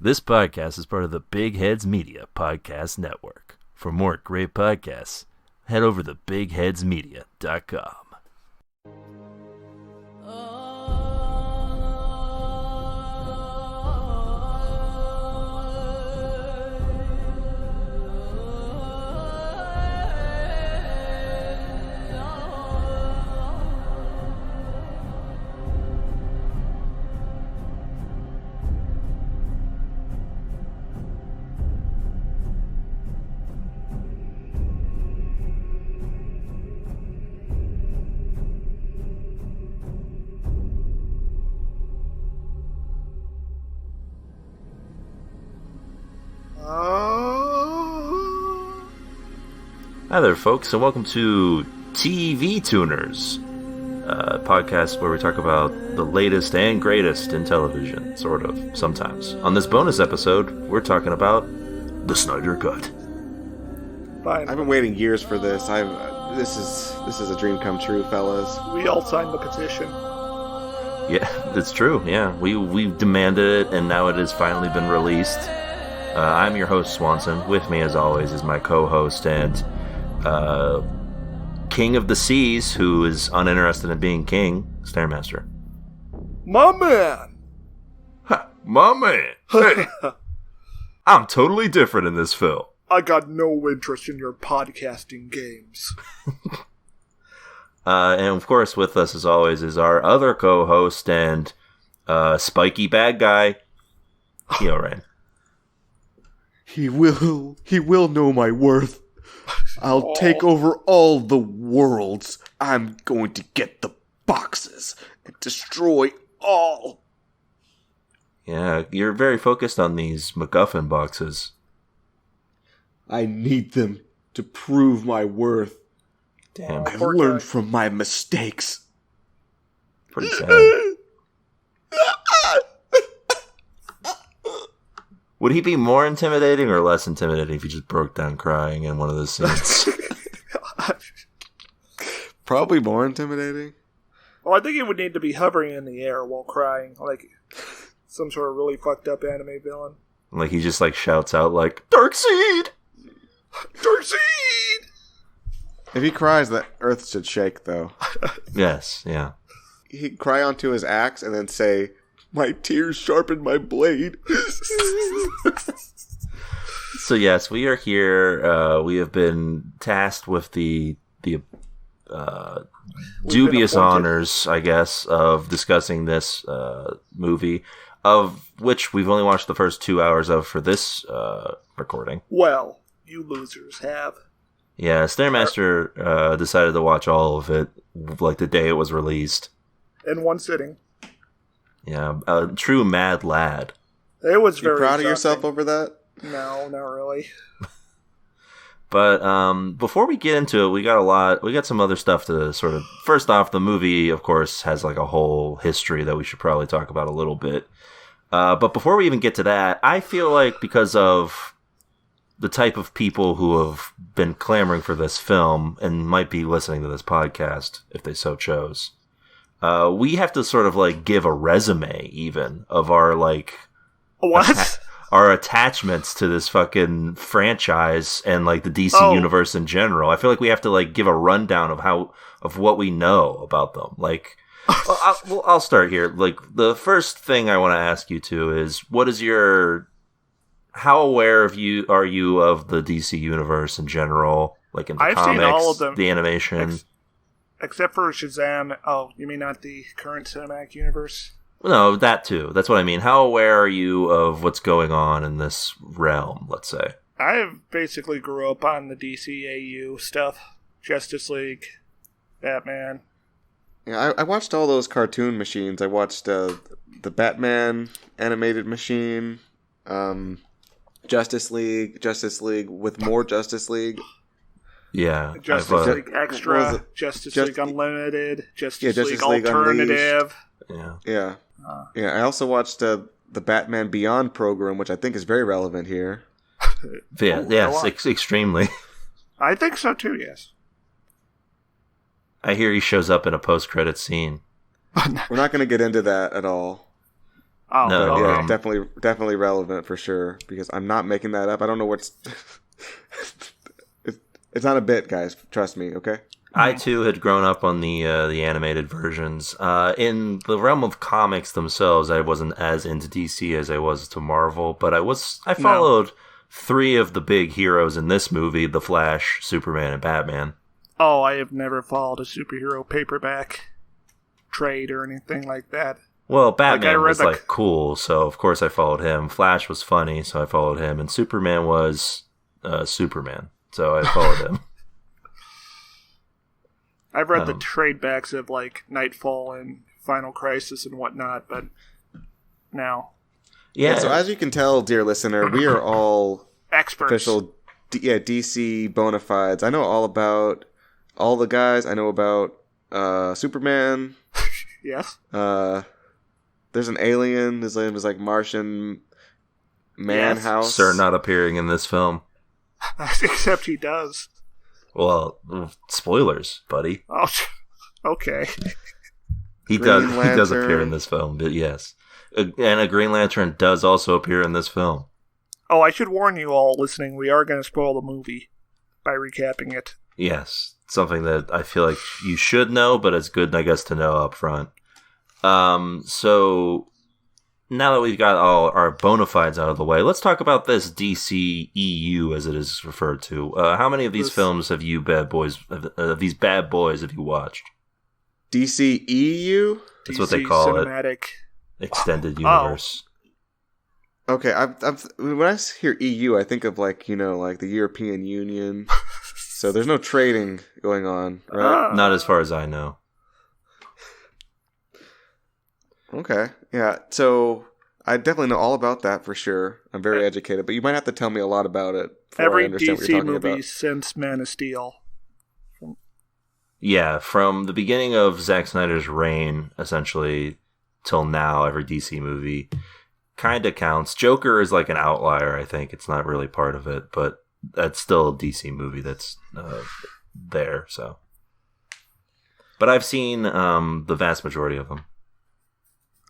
This podcast is part of the Big Heads Media Podcast Network. For more great podcasts, head over to bigheadsmedia.com. Hi there, folks, and welcome to TV Tuners, a podcast where we talk about the latest and greatest in television, sort of, sometimes. On this bonus episode, we're talking about the Snyder Cut. Fine. I've been waiting years for this. This is a dream come true, fellas. We all signed the petition. Yeah, it's true, yeah. We demanded it, and now it has finally been released. I'm your host, Swanson. With me, as always, is my co-host and King of the Seas, who is uninterested in being king, Stairmaster. My man! Ha, my man! Hey! I'm totally different in this film. I got no interest in your podcasting games. And of course, with us, as always, is our other co-host and spiky bad guy, Keo-Rain. He will know my worth. I'll take over all the worlds. I'm going to get the boxes and destroy all. Yeah, you're very focused on these MacGuffin boxes. I need them to prove my worth. Damn. I've learned from my mistakes. Pretty sad. Would he be more intimidating or less intimidating if he just broke down crying in one of those scenes? Probably more intimidating. Well, I think he would need to be hovering in the air while crying, like some sort of really fucked up anime villain. Like he just like shouts out like, Darkseid! Darkseid! If he cries, the earth should shake, though. Yes, yeah. He'd cry onto his axe and then say, "My tears sharpen my blade." So yes, we are here. We have been tasked with the dubious honors, I guess, of discussing this movie, of which we've only watched the first 2 hours of for this recording. Well, you losers have. Yeah, Stairmaster decided to watch all of it, like the day it was released. In one sitting. Yeah, a true mad lad. It was very You proud of exhausting. yourself over that? No, not really. But before we get into it, we got some other stuff to sort of... First off, the movie, of course, has like a whole history that we should probably talk about a little bit. But before we even get to that, I feel like because of the type of people who have been clamoring for this film and might be listening to this podcast, if they so chose, we have to sort of like give a resume even of our like... What? Our attachments to this fucking franchise and like the DC universe in general. I feel like we have to like give a rundown of what we know about them. Like, I'll start here. Like, the first thing I want to ask you to is, how aware are you of the DC universe in general? Like in the I've comics, seen all of them. the animation, except for Shazam. Oh, you mean not the current cinematic universe? No, that too. That's what I mean. How aware are you of what's going on in this realm, let's say? I basically grew up on the DCAU stuff. Justice League, Batman. Yeah, I watched all those cartoon machines. I watched the Batman animated machine, Justice League with more Justice League. Yeah. Justice League Extra, Justice League Unlimited, Justice League Alternative. Yeah. I also watched the Batman Beyond program, which I think is very relevant here. Yes, extremely. I think so too, yes. I hear he shows up in a post-credit scene. We're not going to get into that at all. Oh, No, okay. Yeah, definitely relevant for sure. Because I'm not making that up. I don't know what's. It's not a bit, guys. Trust me. Okay. I too had grown up on the animated versions. In the realm of comics themselves, I wasn't as into DC as I was to Marvel, but I followed three of the big heroes in this movie: The Flash, Superman, and Batman. Oh, I have never followed a superhero paperback trade or anything like that. Well, Batman was the- like cool, so of course I followed him. Flash was funny, so I followed him, and Superman was Superman, so I followed him. I've read the trade backs of like Nightfall and Final Crisis and whatnot, but now. Yeah. So as you can tell, dear listener, we are all experts. Official DC bona fides. I know all about all the guys. I know about Superman. Yes. There's an alien. His name is like Martian Manhouse. Yes. Sir, not appearing in this film. Except he does. Well, spoilers, buddy. Oh, okay. He does appear in this film, but yes. And a Green Lantern does also appear in this film. Oh, I should warn you all listening, we are going to spoil the movie by recapping it. Yes, something that I feel like you should know, but it's good, I guess, to know up front. So now that we've got all our bona fides out of the way, let's talk about this DC EU, as it is referred to. How many of these films have you bad boys have you watched? DC EU? That's what they call Cinematic. it. Extended Universe. Okay, when I hear EU, I think of like the European Union. So there's no trading going on, right? Not as far as I know. Okay, yeah. So I definitely know all about that for sure. I'm very educated, but you might have to tell me a lot about it. Every DC movie since Man of Steel. Yeah, from the beginning of Zack Snyder's reign, essentially, till now, every DC movie kind of counts. Joker is like an outlier, I think. It's not really part of it, but that's still a DC movie that's there, so. But I've seen the vast majority of them.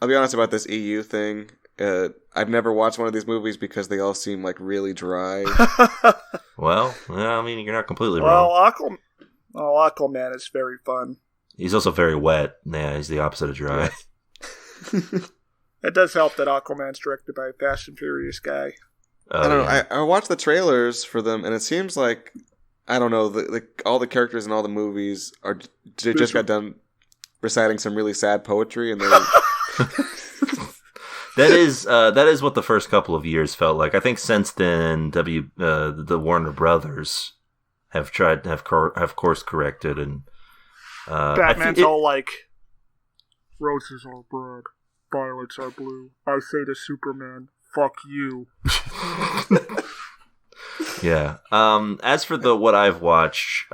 I'll be honest about this EU thing. I've never watched one of these movies because they all seem like really dry. Well, I mean, you're not completely wrong. Aquaman is very fun. He's also very wet. Yeah, he's the opposite of dry. It does help that Aquaman's directed by a Fast and Furious guy. I don't know. I watched the trailers for them, and it seems like, I don't know, all the characters in all the movies just got done reciting some really sad poetry, and they're That is what the first couple of years felt like. I think since then, the Warner Brothers have course corrected, and Batman's all like, roses are red, violets are blue. I say to Superman, fuck you. Yeah. As for what I've watched,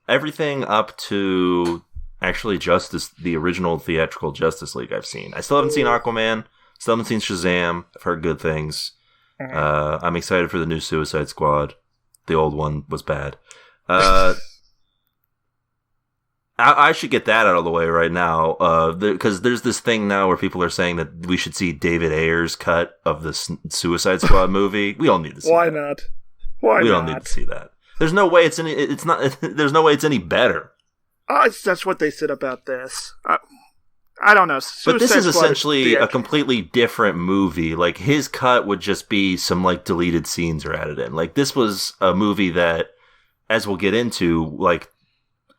everything up to actually the original theatrical Justice League I've seen. I still haven't seen Aquaman. Still haven't seen Shazam. I've heard good things. I'm excited for the new Suicide Squad. The old one was bad. I should get that out of the way right now, because there's this thing now where people are saying that we should see David Ayer's cut of the Suicide Squad movie. We all need to see Why that. not? Why we not? don't need to see that. There's no way it's any. It's not. There's no way it's any better. That's what they said about this. I don't know. But this is Squad essentially a completely different movie. Like, his cut would just be some, like, deleted scenes are added in. Like, this was a movie that, as we'll get into, like,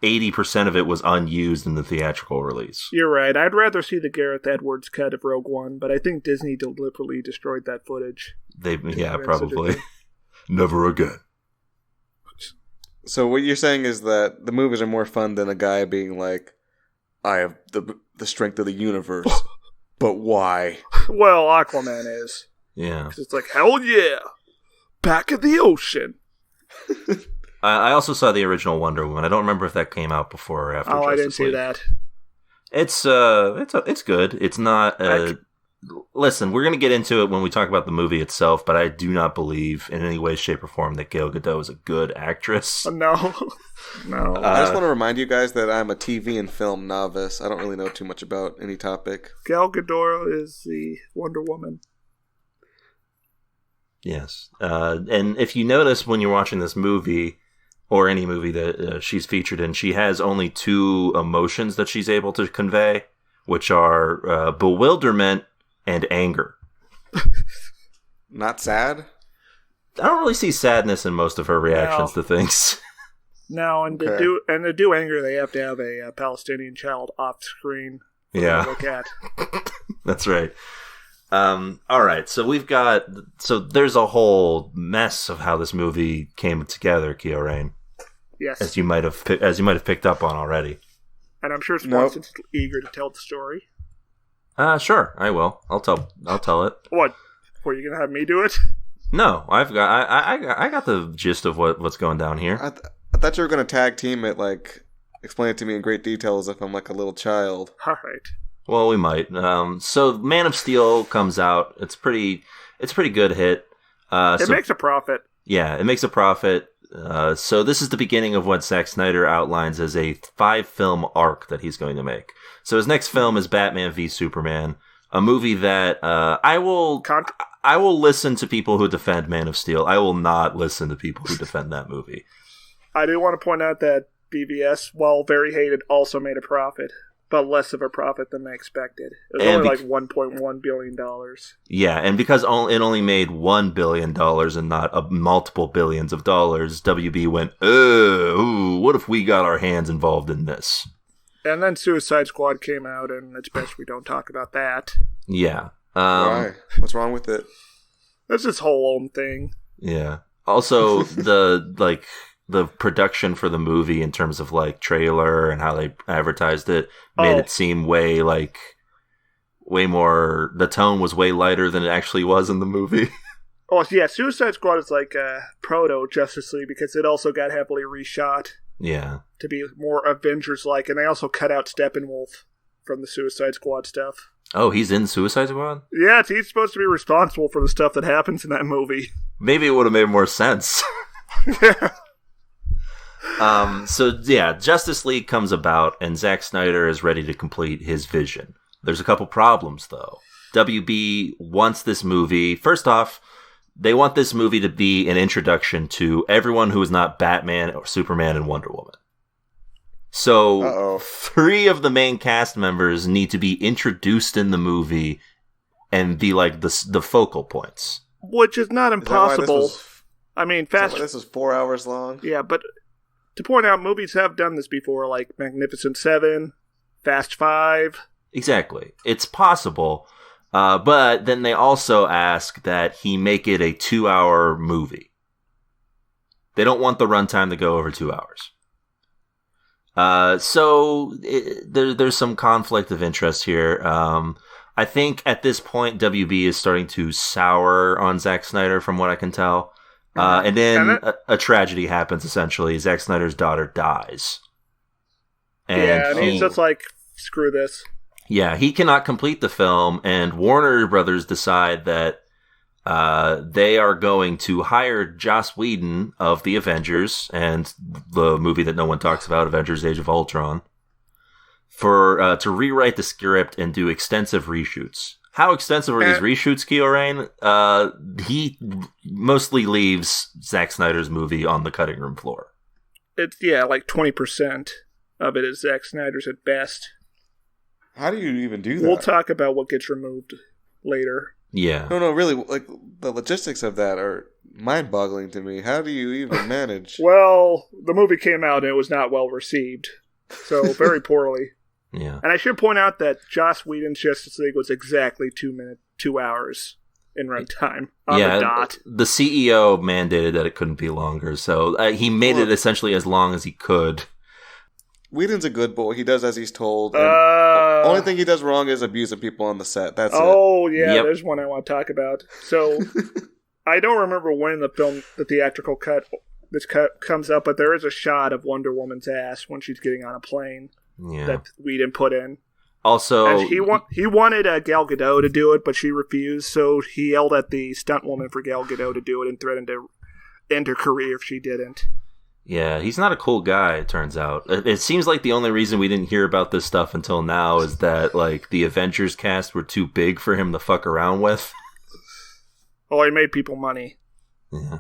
80% of it was unused in the theatrical release. You're right. I'd rather see the Gareth Edwards cut of Rogue One, but I think Disney deliberately destroyed that footage. Yeah, probably. Never again. So what you're saying is that the movies are more fun than a guy being like, I have the strength of the universe, but why? Well, Aquaman is. Yeah. It's like, hell yeah! Back in the ocean! I also saw the original Wonder Woman. I don't remember if that came out before or after Justice I didn't see League. that. It's good. It's not listen, we're going to get into it when we talk about the movie itself, but I do not believe in any way, shape, or form that Gal Gadot is a good actress. No. I just want to remind you guys that I'm a TV and film novice. I don't really know too much about any topic. Gal Gadot is the Wonder Woman. Yes. And if you notice when you're watching this movie, or any movie that she's featured in, she has only two emotions that she's able to convey, which are bewilderment and anger. Not sad? I don't really see sadness in most of her reactions to things. No, and to do anger, they have to have a Palestinian child off screen. Yeah. To look at. That's right. All right, so there's a whole mess of how this movie came together, Kyorain. Yes, as you might have picked up on already. And I'm sure Swanson's eager to tell the story. Sure, I will. I'll tell it. What? Were you gonna have me do it? No, I got the gist of what's going down here. I thought you were gonna tag team it, like explain it to me in great detail as if I'm like a little child. All right. Well, we might. So Man of Steel comes out. It's a pretty good hit. It makes a profit. Yeah, it makes a profit. So this is the beginning of what Zack Snyder outlines as a 5-film arc that he's going to make. So his next film is Batman v Superman, a movie that I will listen to people who defend Man of Steel. I will not listen to people who defend that movie. I do want to point out that BVS, while very hated, also made a profit. But less of a profit than they expected. It was only like $1.1 billion. Yeah, and because it only made $1 billion and not multiple billions of dollars, WB went, what if we got our hands involved in this? And then Suicide Squad came out, and it's best we don't talk about that. Yeah. Why? What's wrong with it? That's his whole own thing. Yeah. Also, the production for the movie in terms of like trailer and how they advertised it made it seem way more, the tone was way lighter than it actually was in the movie. Oh yeah, Suicide Squad is like proto Justice League because it also got heavily reshot. Yeah. To be more Avengers-like, and they also cut out Steppenwolf from the Suicide Squad stuff. Oh, he's in Suicide Squad? Yeah, he's supposed to be responsible for the stuff that happens in that movie. Maybe it would have made more sense. Yeah. Justice League comes about, and Zack Snyder is ready to complete his vision. There's a couple problems, though. WB wants this movie. First off, they want this movie to be an introduction to everyone who is not Batman or Superman and Wonder Woman. So, 3 of the main cast members need to be introduced in the movie and be like the focal points. Which is not impossible. This is 4 hours long? Yeah, but to point out, movies have done this before, like Magnificent 7, Fast 5. Exactly. It's possible, but then they also ask that he make it a 2-hour movie. They don't want the runtime to go over 2 hours. There's some conflict of interest here. I think at this point, WB is starting to sour on Zack Snyder, from what I can tell. And then a tragedy happens, essentially. Zack Snyder's daughter dies. And he's just like, screw this. Yeah, he cannot complete the film, and Warner Brothers decide that they are going to hire Joss Whedon of The Avengers and the movie that no one talks about, Avengers Age of Ultron, to rewrite the script and do extensive reshoots. How extensive are these reshoots, Kyorain? He mostly leaves Zack Snyder's movie on the cutting room floor. It's, like 20% of it is Zack Snyder's at best. How do you even do that? We'll talk about what gets removed later. Yeah. No, really, like, the logistics of that are mind-boggling to me. How do you even manage? Well, the movie came out and it was not well received. So, very poorly. Yeah. And I should point out that Joss Whedon's Justice League was exactly 2 hours in runtime on the dot. The CEO mandated that it couldn't be longer, so he made it essentially as long as he could. Whedon's a good boy. He does as he's told. The only thing he does wrong is abusing people on the set. That's it. Oh, yeah, there's one I want to talk about. So, I don't remember when the theatrical cut comes up, but there is a shot of Wonder Woman's ass when she's getting on a plane that Whedon put in. Also, and he wanted Gal Gadot to do it, but she refused. So he yelled at the stunt woman for Gal Gadot to do it and threatened to end her career if she didn't. Yeah, he's not a cool guy, it turns out. It seems like the only reason we didn't hear about this stuff until now is that, like, the Avengers cast were too big for him to fuck around with. Oh, he made people money. Yeah.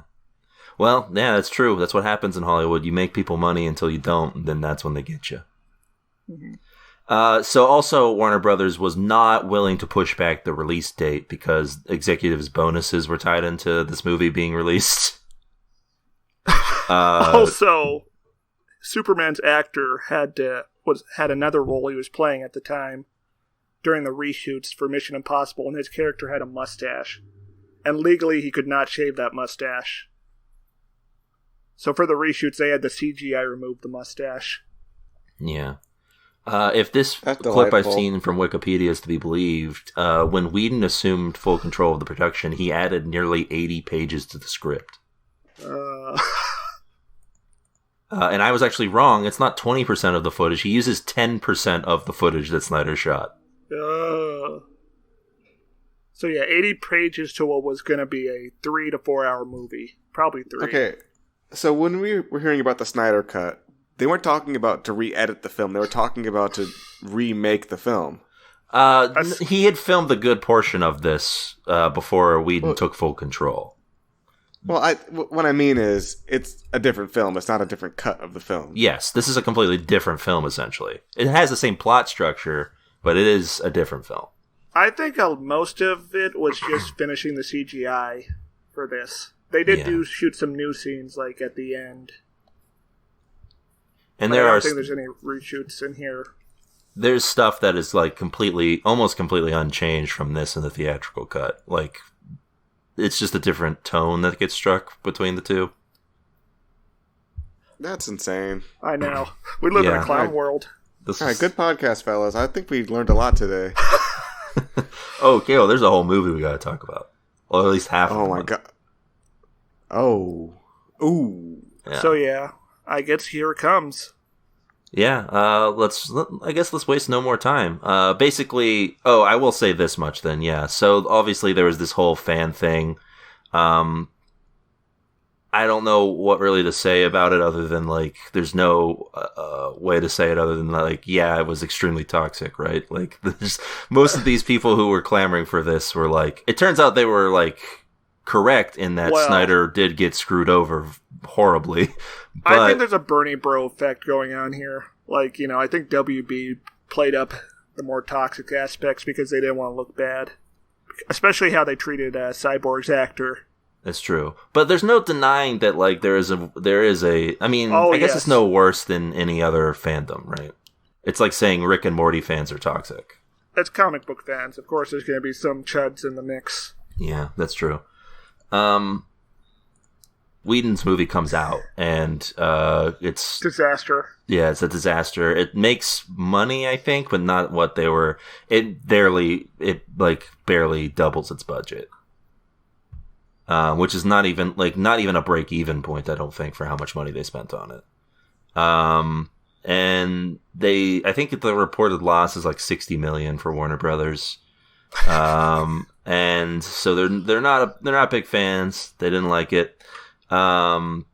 Well, yeah, that's true. That's what happens in Hollywood. You make people money until you don't, and then that's when they get you. Mm-hmm. So also, Warner Brothers was not willing to push back the release date because executives' bonuses were tied into this movie being released. Also, Superman's actor had another role he was playing at the time during the reshoots for Mission Impossible, and his character had a mustache. And legally, he could not shave that mustache. So for the reshoots, they had the CGI remove the mustache. Yeah. If this clip I've seen from Wikipedia is to be believed, when Whedon assumed full control of the production, he added nearly 80 pages to the script. And I was actually wrong. It's not 20% of the footage. He uses 10% of the footage that Snyder shot. So yeah, 80 pages to what was going to be a 3 to 4 hour movie. Probably 3. Okay, so when we were hearing about the Snyder Cut, they weren't talking about to re-edit the film. They were talking about to remake the film. He had filmed a good portion of this before Whedon took full control. Well, what I mean is, it's a different film. It's not a different cut of the film. Yes, this is a completely different film, essentially. It has the same plot structure, but it is a different film. I think most of it was just finishing the CGI for this. They did shoot some new scenes, like, at the end. And I don't think there's any reshoots in here. There's stuff that is, like, almost completely unchanged from this in the theatrical cut. Like, it's just a different tone that gets struck between the two. That's insane. I know. We live in a clown world. All right, good podcast, fellas. I think we learned a lot today. Okay, well, there's a whole movie we got to talk about. Well, at least half of it. Oh, my God. Oh. Ooh. Yeah. So, yeah, I guess here it comes. Yeah, let's waste no more time. Basically, I will say this much then, yeah. So, obviously, there was this whole fan thing. I don't know what really to say about it other than, like, there's no way to say it other than, like, yeah, it was extremely toxic, right? Like, most of these people who were clamoring for this were, like, it turns out they were, like, correct in that Snyder did get screwed over horribly. But I think there's a Bernie Bro effect going on here. Like, you know, I think WB played up the more toxic aspects because they didn't want to look bad. Especially how they treated Cyborg's actor. That's true. But there's no denying that, like, there is a I mean, I guess it's no worse than any other fandom, right? It's like saying Rick and Morty fans are toxic. It's comic book fans. Of course, there's going to be some chuds in the mix. Yeah, that's true. Whedon's movie comes out, and it's disaster. Yeah, it's a disaster. It makes money, I think, but not what they were. It barely doubles its budget, which is not even a break-even point, I don't think, for how much money they spent on it. And I think the reported loss is like $60 million for Warner Brothers. And so they're not big fans. They didn't like it. Then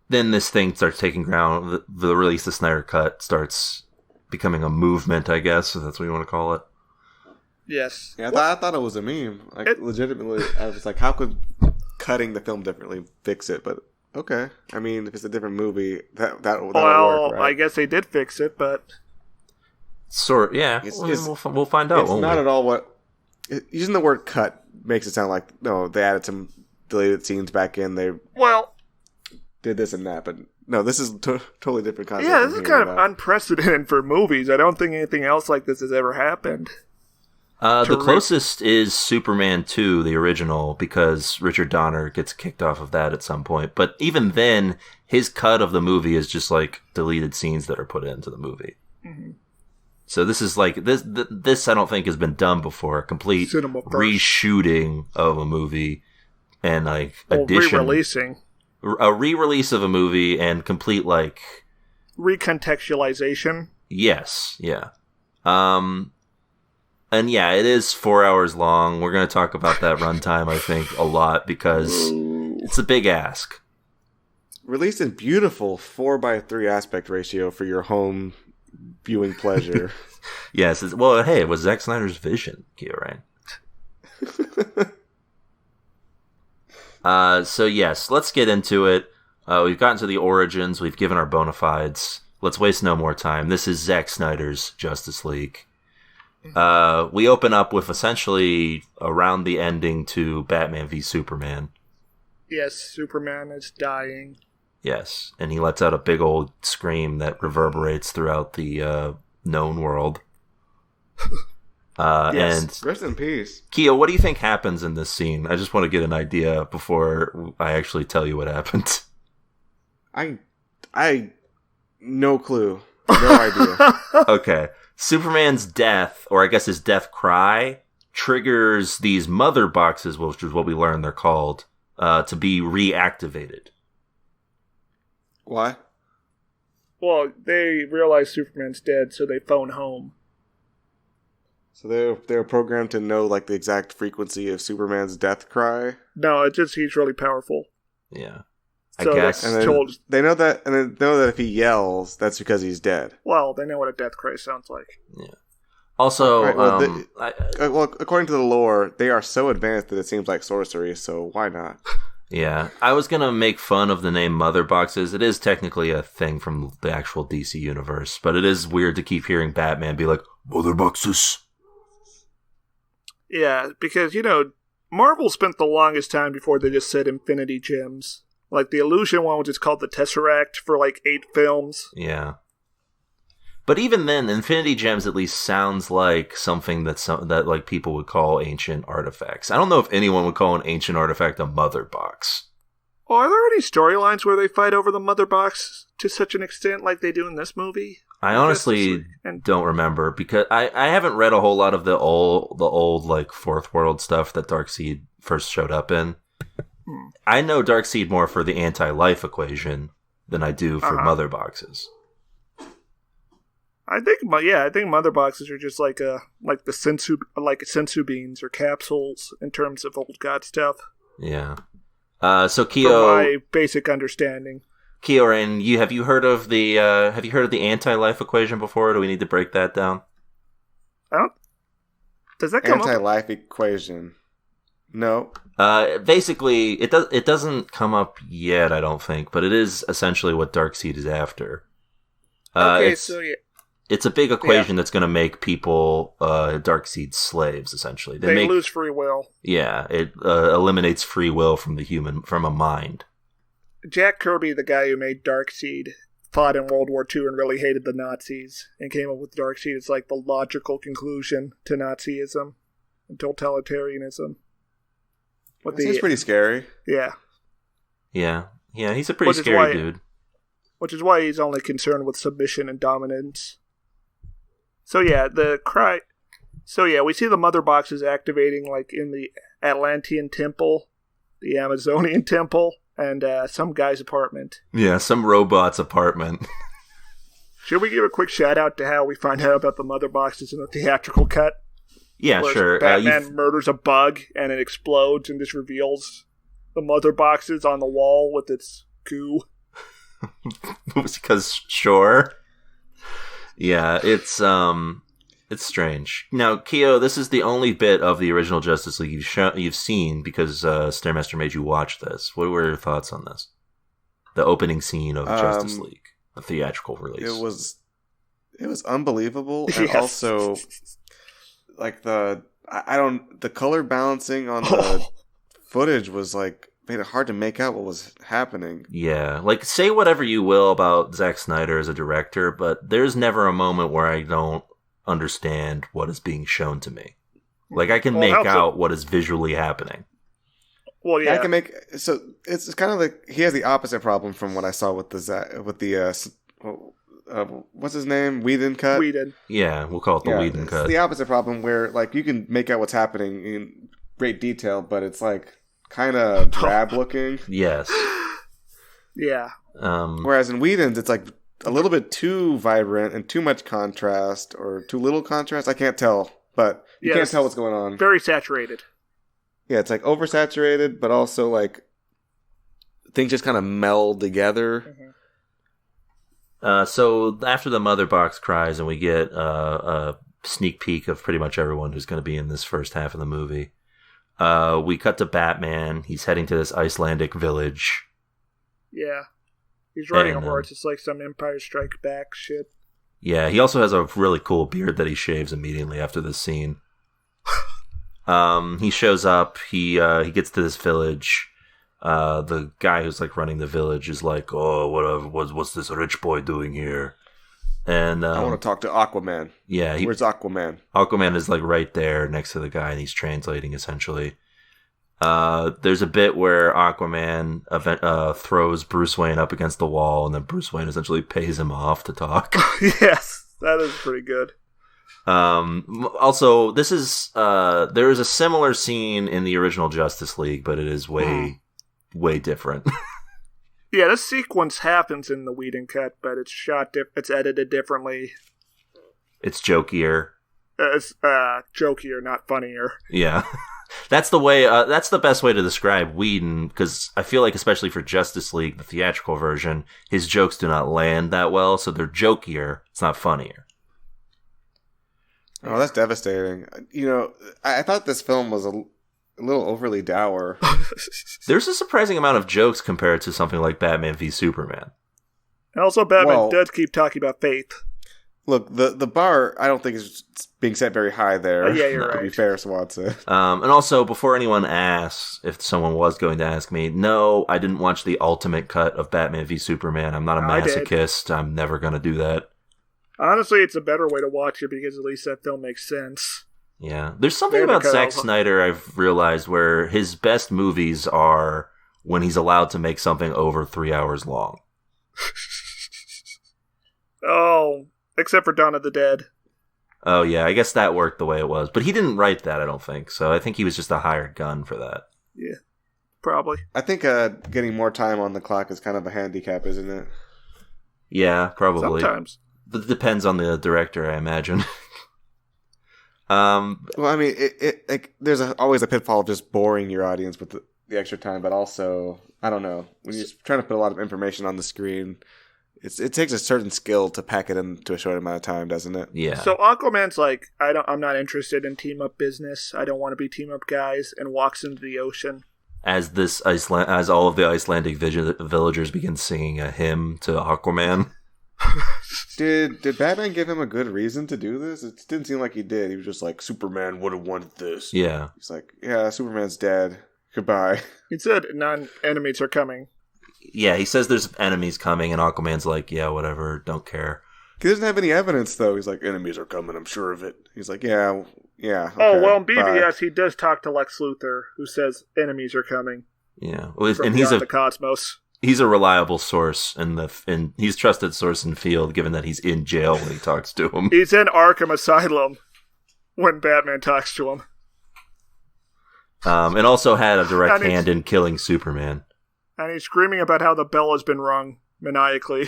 this thing starts taking ground. The release of Snyder Cut starts becoming a movement, I guess, if that's what you want to call it. Yes. Yeah, I thought it was a meme. Like, legitimately, I was like, how could cutting the film differently fix it? But okay, I mean, if it's a different movie, that'll work, right? I guess they did fix it, but yeah. We'll find out. It's not at all what using the word "cut" makes it sound like. No, they added some deleted scenes back in. They did this and that, but no, this is totally different concept. Yeah, this is kind of unprecedented for movies. I don't think anything else like this has ever happened. The closest is Superman 2, the original, because Richard Donner gets kicked off of that at some point. But even then, his cut of the movie is just like deleted scenes that are put into the movie. Mm-hmm. So this is like this I don't think has been done before. A complete reshooting of a movie and like re-releasing. A re-release of a movie and complete like recontextualization. Yes, yeah. And yeah, it is 4 hours long. We're going to talk about that runtime, I think, a lot because it's a big ask. Released in beautiful 4:3 aspect ratio for your home viewing pleasure. Yes. Well, hey, it was Zack Snyder's vision, Kyorain. So yes, let's get into it. We've gotten to the origins. We've given our bona fides. Let's waste no more time. This is Zack Snyder's Justice League. We open up with essentially around the ending to Batman v Superman. Yes, Superman is dying. Yes, and he lets out a big old scream that reverberates throughout the known world. Yes. And Rest in peace. Keo, what do you think happens in this scene? I just want to get an idea before I actually tell you what happens. I no clue. No idea. Okay. Superman's death, or I guess his death cry, triggers these mother boxes, which is what we learned they're called, to be reactivated. Why? Well, they realize Superman's dead, so they phone home. So they're programmed to know like the exact frequency of Superman's death cry. No, it's just he's really powerful. Yeah. So I guess. And then they know that, and they know that if he yells, that's because he's dead. Well, they know what a death cry sounds like. Yeah. Also, Right, well, according to the lore, they are so advanced that it seems like sorcery. So why not? yeah, I was gonna make fun of the name Mother Boxes. It is technically a thing from the actual DC universe, but it is weird to keep hearing Batman be like, Mother Boxes. Yeah, because, Marvel spent the longest time before they just said Infinity Gems. Like, the Illusion one was just called the Tesseract for, 8 films. Yeah. But even then, Infinity Gems at least sounds like something that people would call ancient artifacts. I don't know if anyone would call an ancient artifact a Mother Box. Well, are there any storylines where they fight over the Mother Box to such an extent like they do in this movie? I honestly don't remember because I haven't read a whole lot of the old Fourth World stuff that Darkseid first showed up in. I know Darkseid more for the anti-life equation than I do for Mother Boxes. I think Mother Boxes are just like the sensu beans or capsules in terms of old god stuff. Yeah. So Keo, from my basic understanding. Kyorain, have you heard of the anti-life equation before? Or do we need to break that down? Does that come anti-life equation? No. Basically, it doesn't come up yet, I don't think, but it is essentially what Darkseid is after. It's a big equation that's going to make people Darkseid slaves. Essentially, they lose free will. Yeah, it eliminates free will from a mind. Jack Kirby, the guy who made Darkseid, fought in World War II and really hated the Nazis and came up with Darkseid as like the logical conclusion to Nazism and totalitarianism. Seems pretty scary. Yeah. Yeah. Yeah, he's a pretty scary dude. Which is why he's only concerned with submission and dominance. So yeah, we see the Mother Boxes activating like in the Atlantean temple, the Amazonian temple, and some guy's apartment. Yeah, some robot's apartment. Should we give a quick shout out to how we find out about the Mother Boxes in the theatrical cut? Yeah, sure. Batman murders a bug and it explodes and just reveals the Mother Boxes on the wall with its goo. Because sure. Yeah, it's strange. Now, Keo, this is the only bit of the original Justice League you've seen because Stairmaster made you watch this. What were your thoughts on this? The opening scene of Justice League, the theatrical release. It was unbelievable, and also like the color balancing on the footage was like made it hard to make out what was happening. Yeah, like say whatever you will about Zack Snyder as a director, but there's never a moment where I don't understand what is being shown to me. Like I can make out what is visually happening. Well, yeah, I can make so it's kind of like he has the opposite problem from what I saw with what's his name? Whedon cut. Whedon. Yeah, we'll call it the Whedon cut. The opposite problem where like you can make out what's happening in great detail, but it's like kind of drab looking. Yes. Yeah. Whereas in Whedon's, it's like a little bit too vibrant and too much contrast, or too little contrast. I can't tell, but you can't tell what's going on. Very saturated. Yeah, it's like oversaturated, but also like things just kind of meld together. So after the mother box cries, and we get a sneak peek of pretty much everyone who's going to be in this first half of the movie, we cut to Batman. He's heading to this Icelandic village. Yeah. He's riding a horse. It's like some Empire Strikes Back shit. Yeah, he also has a really cool beard that he shaves immediately after this scene. He shows up. He gets to this village. The guy who's like running the village is like, "Oh, what's this rich boy doing here?" And I want to talk to Aquaman. Yeah, where's Aquaman? Aquaman is like right there next to the guy, and he's translating essentially. There's a bit where Aquaman throws Bruce Wayne up against the wall, and then Bruce Wayne essentially pays him off to talk. Yes, that is pretty good. Also, this is there is a similar scene in the original Justice League, but it is way different. Yeah, this sequence happens in the Whedon cut, but it's shot. It's edited differently. It's jokier. It's jokier, not funnier. Yeah. That's the way. That's the best way to describe Whedon, because I feel like, especially for Justice League, the theatrical version, his jokes do not land that well, so they're jokier. It's not funnier. Oh, that's devastating. You know, I thought this film was a little overly dour. There's a surprising amount of jokes compared to something like Batman v Superman. And also, Batman does keep talking about faith. Look, the bar, I don't think is being set very high there. Yeah, you're right. To be fair, Swanson. And also, before anyone asks, if someone was going to ask me, no, I didn't watch the ultimate cut of Batman v Superman. I'm not a masochist. I'm never going to do that. Honestly, it's a better way to watch it because at least that film makes sense. Yeah. There's something about Zack Snyder I've realized where his best movies are when he's allowed to make something over 3 hours long. Oh, except for Dawn of the Dead. Oh, yeah, I guess that worked the way it was. But he didn't write that, I don't think. So I think he was just a hired gun for that. Yeah, probably. I think getting more time on the clock is kind of a handicap, isn't it? Yeah, probably. Sometimes. But it depends on the director, I imagine. Well, I mean, there's always a pitfall of just boring your audience with the extra time, but also, I don't know, when you're trying to put a lot of information on the screen, it takes a certain skill to pack it into a short amount of time, doesn't it? Yeah. So Aquaman's like, I'm not interested in team up business. I don't want to be team up guys, and walks into the ocean. As all of the Icelandic villagers begin singing a hymn to Aquaman. Did Batman give him a good reason to do this? It didn't seem like he did. He was just like, Superman would have wanted this. Yeah. He's like, yeah, Superman's dead. Goodbye. He said non-enemies are coming. Yeah, he says there's enemies coming, and Aquaman's like, yeah, whatever, don't care. He doesn't have any evidence, though. He's like, enemies are coming, I'm sure of it. He's like, yeah, okay, oh, well, in BVS, he does talk to Lex Luthor, who says enemies are coming. Yeah. Well, and he's the cosmos. He's a reliable source, and he's trusted source in field, given that he's in jail when he talks to him. He's in Arkham Asylum when Batman talks to him. And also had a direct hand in killing Superman. And he's screaming about how the bell has been rung maniacally.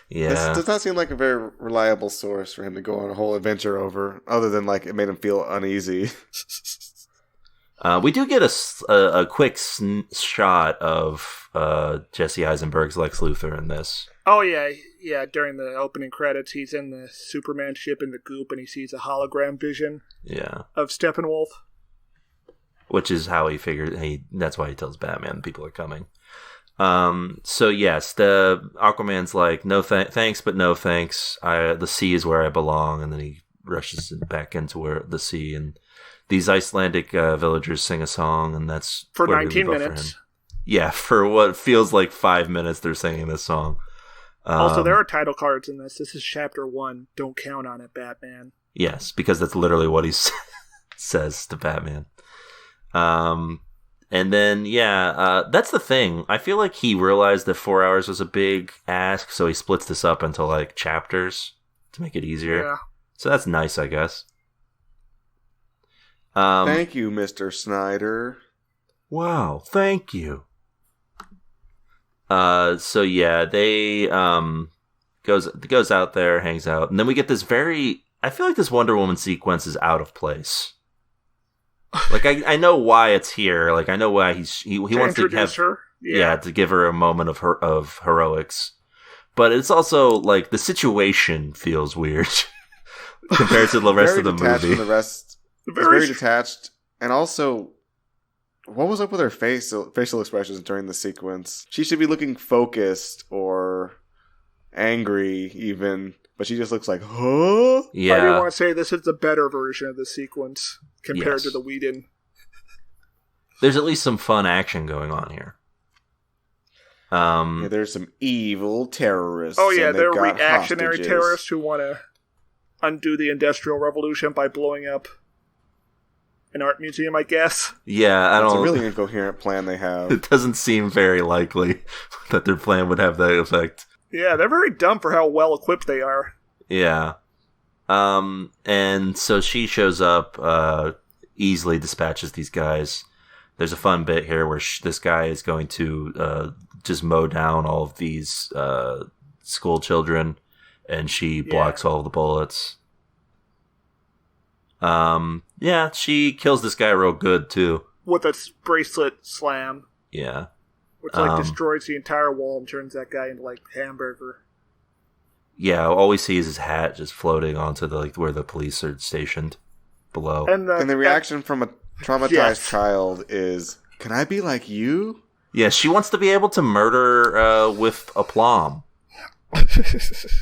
Yeah. This does not seem like a very reliable source for him to go on a whole adventure over, other than like it made him feel uneasy. We do get a quick shot of Jesse Eisenberg's Lex Luthor in this. Oh, yeah. During the opening credits, he's in the Superman ship in the goop, and he sees a hologram vision of Steppenwolf. Which is how he figured, that's why he tells Batman people are coming. So yes, the Aquaman's like, no thanks, but no thanks. The sea is where I belong, and then he rushes back into the sea, and these Icelandic villagers sing a song, and that's for 19 minutes. Yeah, for what feels like 5 minutes, they're singing this song. Also, there are title cards in this. This is Chapter 1. Don't count on it, Batman. Yes, because that's literally what he says to Batman. And then, that's the thing. I feel like he realized that 4 hours was a big ask, so he splits this up into, like, chapters to make it easier. Yeah. So that's nice, I guess. Thank you, Mr. Snyder. Wow, thank you. So yeah, they goes out there, hangs out, and then we get this very. I feel like this Wonder Woman sequence is out of place. Like I know why it's here. Like I know why he wants to have her. Yeah, to give her a moment of heroics. But it's also like the situation feels weird compared to the rest of the movie. From the rest, very detached, and also, what was up with her facial expressions during the sequence? She should be looking focused or angry, even, but she just looks like, huh? Yeah, I do want to say this is the better version of the sequence compared to the Whedon. There's at least some fun action going on here. There's some evil terrorists. Oh yeah, they're reactionary terrorists who want to undo the Industrial Revolution by blowing up an art museum, I guess. Yeah, It's a really incoherent plan they have. It doesn't seem very likely that their plan would have that effect. Yeah, they're very dumb for how well equipped they are. Yeah. And so she shows up, easily dispatches these guys. There's a fun bit here where this guy is going to just mow down all of these school children, and she blocks all of the bullets. Yeah, she kills this guy real good, too. With a bracelet slam. Yeah. Which, destroys the entire wall and turns that guy into, hamburger. Yeah, all we see is his hat just floating onto where the police are stationed below. And the reaction from a traumatized child is, can I be like you? Yeah, she wants to be able to murder with aplomb.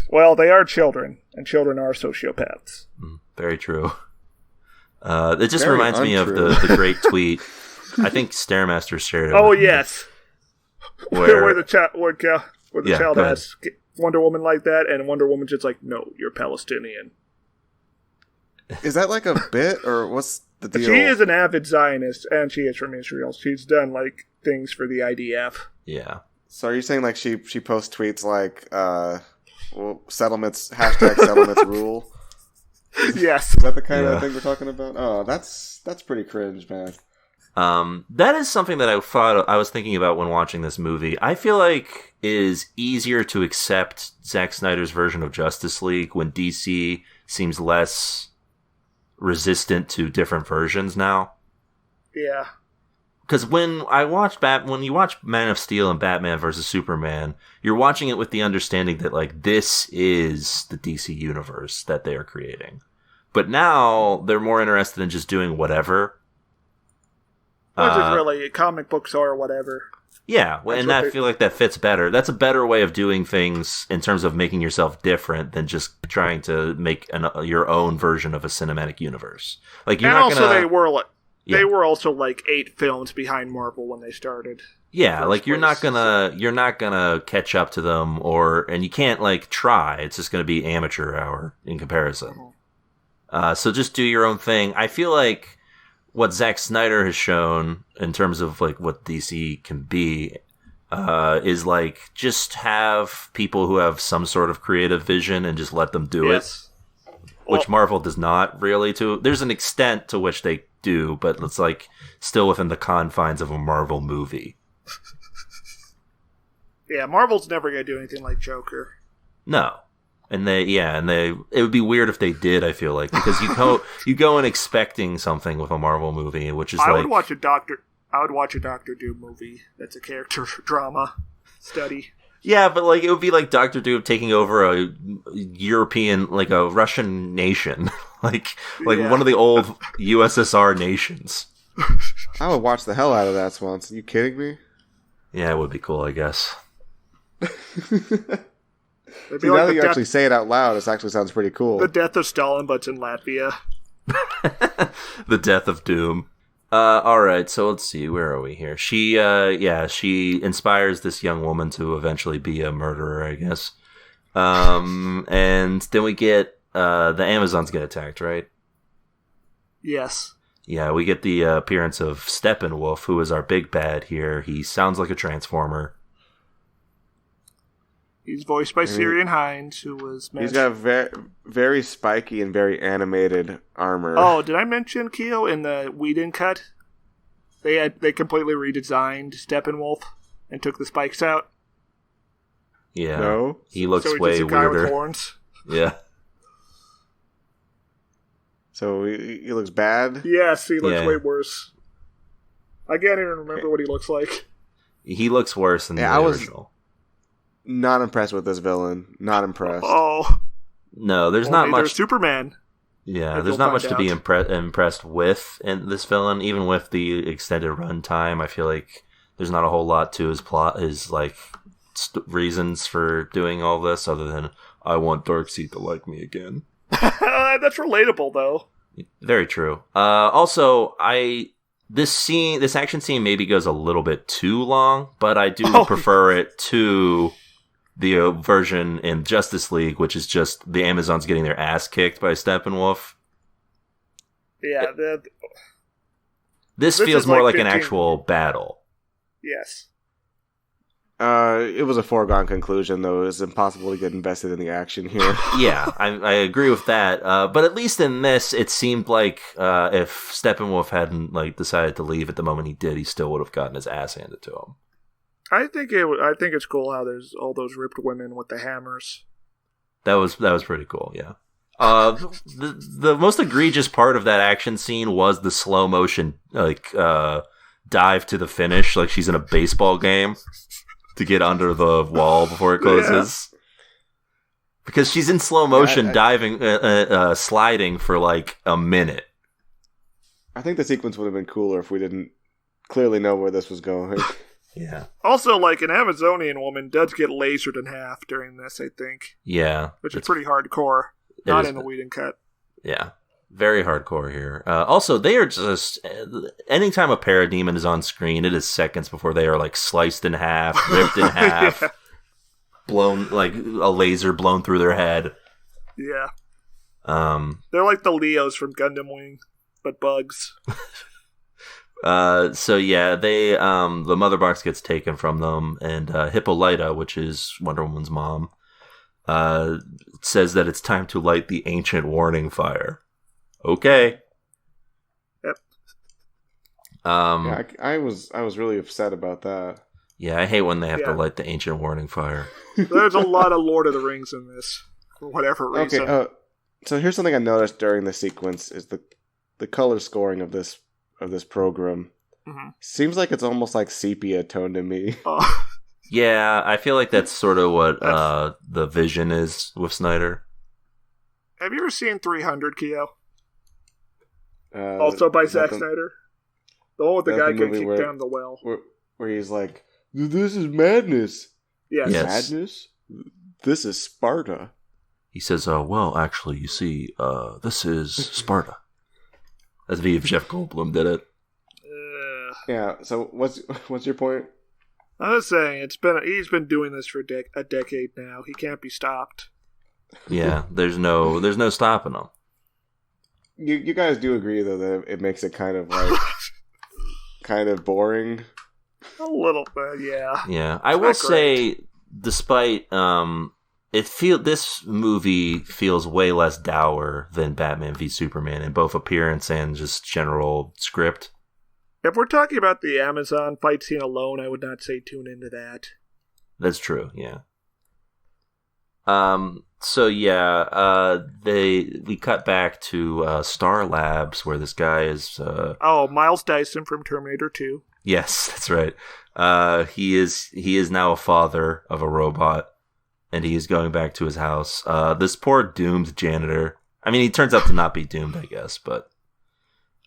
Well, they are children, and children are sociopaths. Very true. It just reminds me of the great tweet. I think Stairmaster shared it. Oh, yes. Where the child asks Wonder Woman like that, and Wonder Woman's just like, no, you're Palestinian. Is that like a bit, or what's the deal? She is an avid Zionist, and she is from Israel. She's done, things for the IDF. Yeah. So are you saying, she posts tweets like, settlements, #settlements rule? Yes. Is that the kind of thing we're talking about? Oh, that's pretty cringe, man. That is something that I was thinking about when watching this movie. I feel like it is easier to accept Zack Snyder's version of Justice League when DC seems less resistant to different versions now. Yeah. Because when you watch Man of Steel and Batman vs. Superman, you're watching it with the understanding that this is the DC universe that they are creating. But now they're more interested in just doing whatever. Which is really comic books or whatever. Yeah, and I feel like that fits better. That's a better way of doing things in terms of making yourself different than just trying to make your own version of a cinematic universe. They were also 8 films behind Marvel when they started. Yeah, you're not gonna catch up to them, and you can't try. It's just gonna be amateur hour in comparison. So just do your own thing. I feel like what Zack Snyder has shown in terms of what DC can be is just have people who have some sort of creative vision and just let them do it. Which Marvel does not really. There's an extent to which they do, but it's still within the confines of a Marvel movie. Yeah, Marvel's never gonna do anything like Joker. No. And it would be weird if they did, I feel like, because you go in expecting something with a Marvel movie, which is I would watch a Doctor Doom movie that's a character drama study. Yeah, but it would be like Doctor Doom taking over a European, a Russian nation, one of the old USSR nations. I would watch the hell out of that, Swanson. You kidding me? Yeah, it would be cool, I guess. See, now that you actually say it out loud, this actually sounds pretty cool. The death of Stalin, but it's in Latvia. The death of Doom. Alright, so let's see, where are we here? She inspires this young woman to eventually be a murderer, I guess. And then we get, the Amazons get attacked, right? Yes. Yeah, we get the appearance of Steppenwolf, who is our big bad here. He sounds like a Transformer. He's voiced by Syrian Hines, who was mentioned. He's got very, very spiky and very animated armor. Oh, did I mention, Keo, in the Whedon cut? They completely redesigned Steppenwolf and took the spikes out. Yeah. No? He looks So he's way just a guy with weirder. horns. Yeah. So he looks bad? Yes, he looks Yeah. way worse. I can't even remember what he looks like. He looks worse than the I was original. not impressed with this villain. Not impressed. Oh, No, there's well, not neither much. is Superman. Yeah, as there's you'll not much find to be out. impressed with in this villain. Even with the extended runtime, I feel like there's not a whole lot to his plot, his like reasons for doing all this, other than I want Darkseid to like me again. That's relatable, though. Very true. Also, this action scene maybe goes a little bit too long, but I do prefer it to the version in Justice League, which is just the Amazons getting their ass kicked by Steppenwolf. Yeah, This This feels is more like like an 15 actual battle. yes. It was a foregone conclusion, though. It's impossible to get invested in the action here. Yeah, I agree with that. But at least in this, it seemed like if Steppenwolf hadn't like decided to leave at the moment he did, he still would have gotten his ass handed to him. I think it's cool how there's all those ripped women with the hammers. That was pretty cool. Yeah. The most egregious part of that action scene was the slow motion dive to the finish, like she's in a baseball game to get under the wall before it closes. Yeah. Because she's in slow motion diving, sliding for like a minute. I think the sequence would have been cooler if we didn't clearly know where this was going. Yeah. Also, like, an Amazonian woman does get lasered in half during this, I think. Yeah. Which is pretty hardcore. Not in the Whedon cut. Yeah. Very hardcore here. Also, they are just... anytime a parademon is on screen, it is seconds before they are, like, sliced in half, ripped in half, yeah. Blown, like, a laser blown through their head. Yeah. They're like the Leos from Gundam Wing, but bugs. So yeah, they the mother box gets taken from them, and Hippolyta, which is Wonder Woman's mom, says that it's time to light the ancient warning fire. Okay. Yep. Yeah, I was really upset about that. Yeah, I hate when they have to light the ancient warning fire. There's a lot of Lord of the Rings in this, for whatever reason. Okay, so here's something I noticed during the sequence is the color scoring of this program. Mm-hmm. Seems like it's almost like sepia tone to me. Yeah, I feel like that's sort of what the vision is with Snyder. Have you ever seen 300, Keo? Also by Zack Snyder? The one with the guy getting kicked down the well. Where he's like, this is madness. Yes. Madness? This is Sparta. He says, well, actually, you see, this is Sparta. That's if Jeff Goldblum did it. Yeah, so what's your point? I was saying, he's been doing this for a decade now. He can't be stopped. Yeah, there's no stopping him. You guys do agree, though, that it makes it kind of like kind of boring? A little bit, yeah. Yeah, I will say, despite this movie feels way less dour than Batman v Superman in both appearance and just general script. If we're talking about the Amazon fight scene alone, I would not say tune into that. That's true, yeah. So yeah, we cut back to Star Labs where this guy is Miles Dyson from Terminator 2. Yes, that's right. He is now a father of a robot, and he is going back to his house. This poor doomed janitor. I mean, he turns out to not be doomed, I guess, but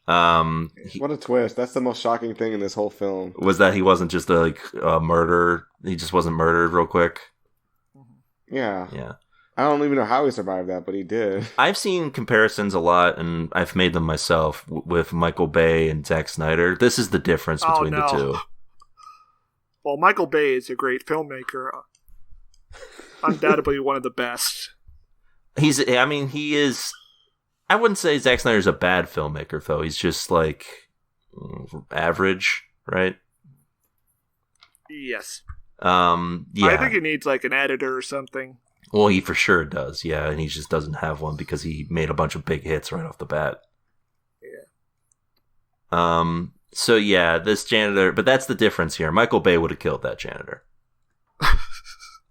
what a twist! That's the most shocking thing in this whole film. Was that he wasn't just a murderer? He just wasn't murdered real quick. Yeah. Yeah. I don't even know how he survived that, but he did. I've seen comparisons a lot, and I've made them myself with Michael Bay and Zack Snyder. This is the difference between the two. Well, Michael Bay is a great filmmaker. Undoubtedly one of the best. He is... I wouldn't say Zack Snyder's a bad filmmaker, though. He's just, like, average, right? Yes. Yeah. I think he needs, like, an editor or something. Well, he for sure does, yeah, and he just doesn't have one because he made a bunch of big hits right off the bat. Yeah. So yeah, this janitor, but that's the difference here. Michael Bay would have killed that janitor.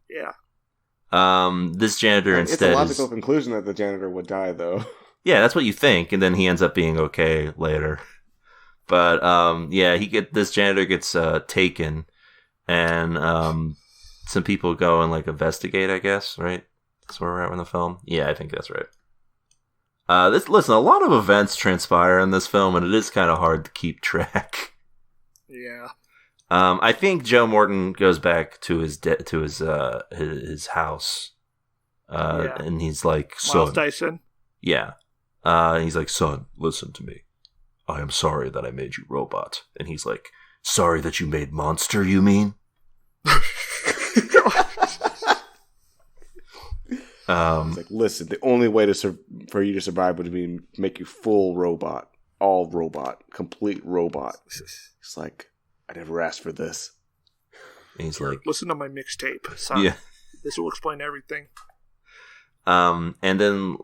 Yeah. This janitor It's instead a logical conclusion that the janitor would die, though. Yeah, that's what you think, and then he ends up being okay later. But this janitor gets taken, and some people go and like investigate. I guess, right? That's where we're at in the film. Yeah, I think that's right. Listen, a lot of events transpire in this film, and it is kind of hard to keep track. Yeah. I think Joe Morton goes back to his house, and he's like, Miles "Son, Dyson. yeah." He's like, "Son, listen to me. I am sorry that I made you robot." And he's like, "Sorry that you made monster, you mean?" It's like, listen, the only way for you to survive would be make you full robot, all robot, complete robot. It's like, I never asked for this. And he's like, listen to my mixtape, son. Yeah. This will explain everything. And then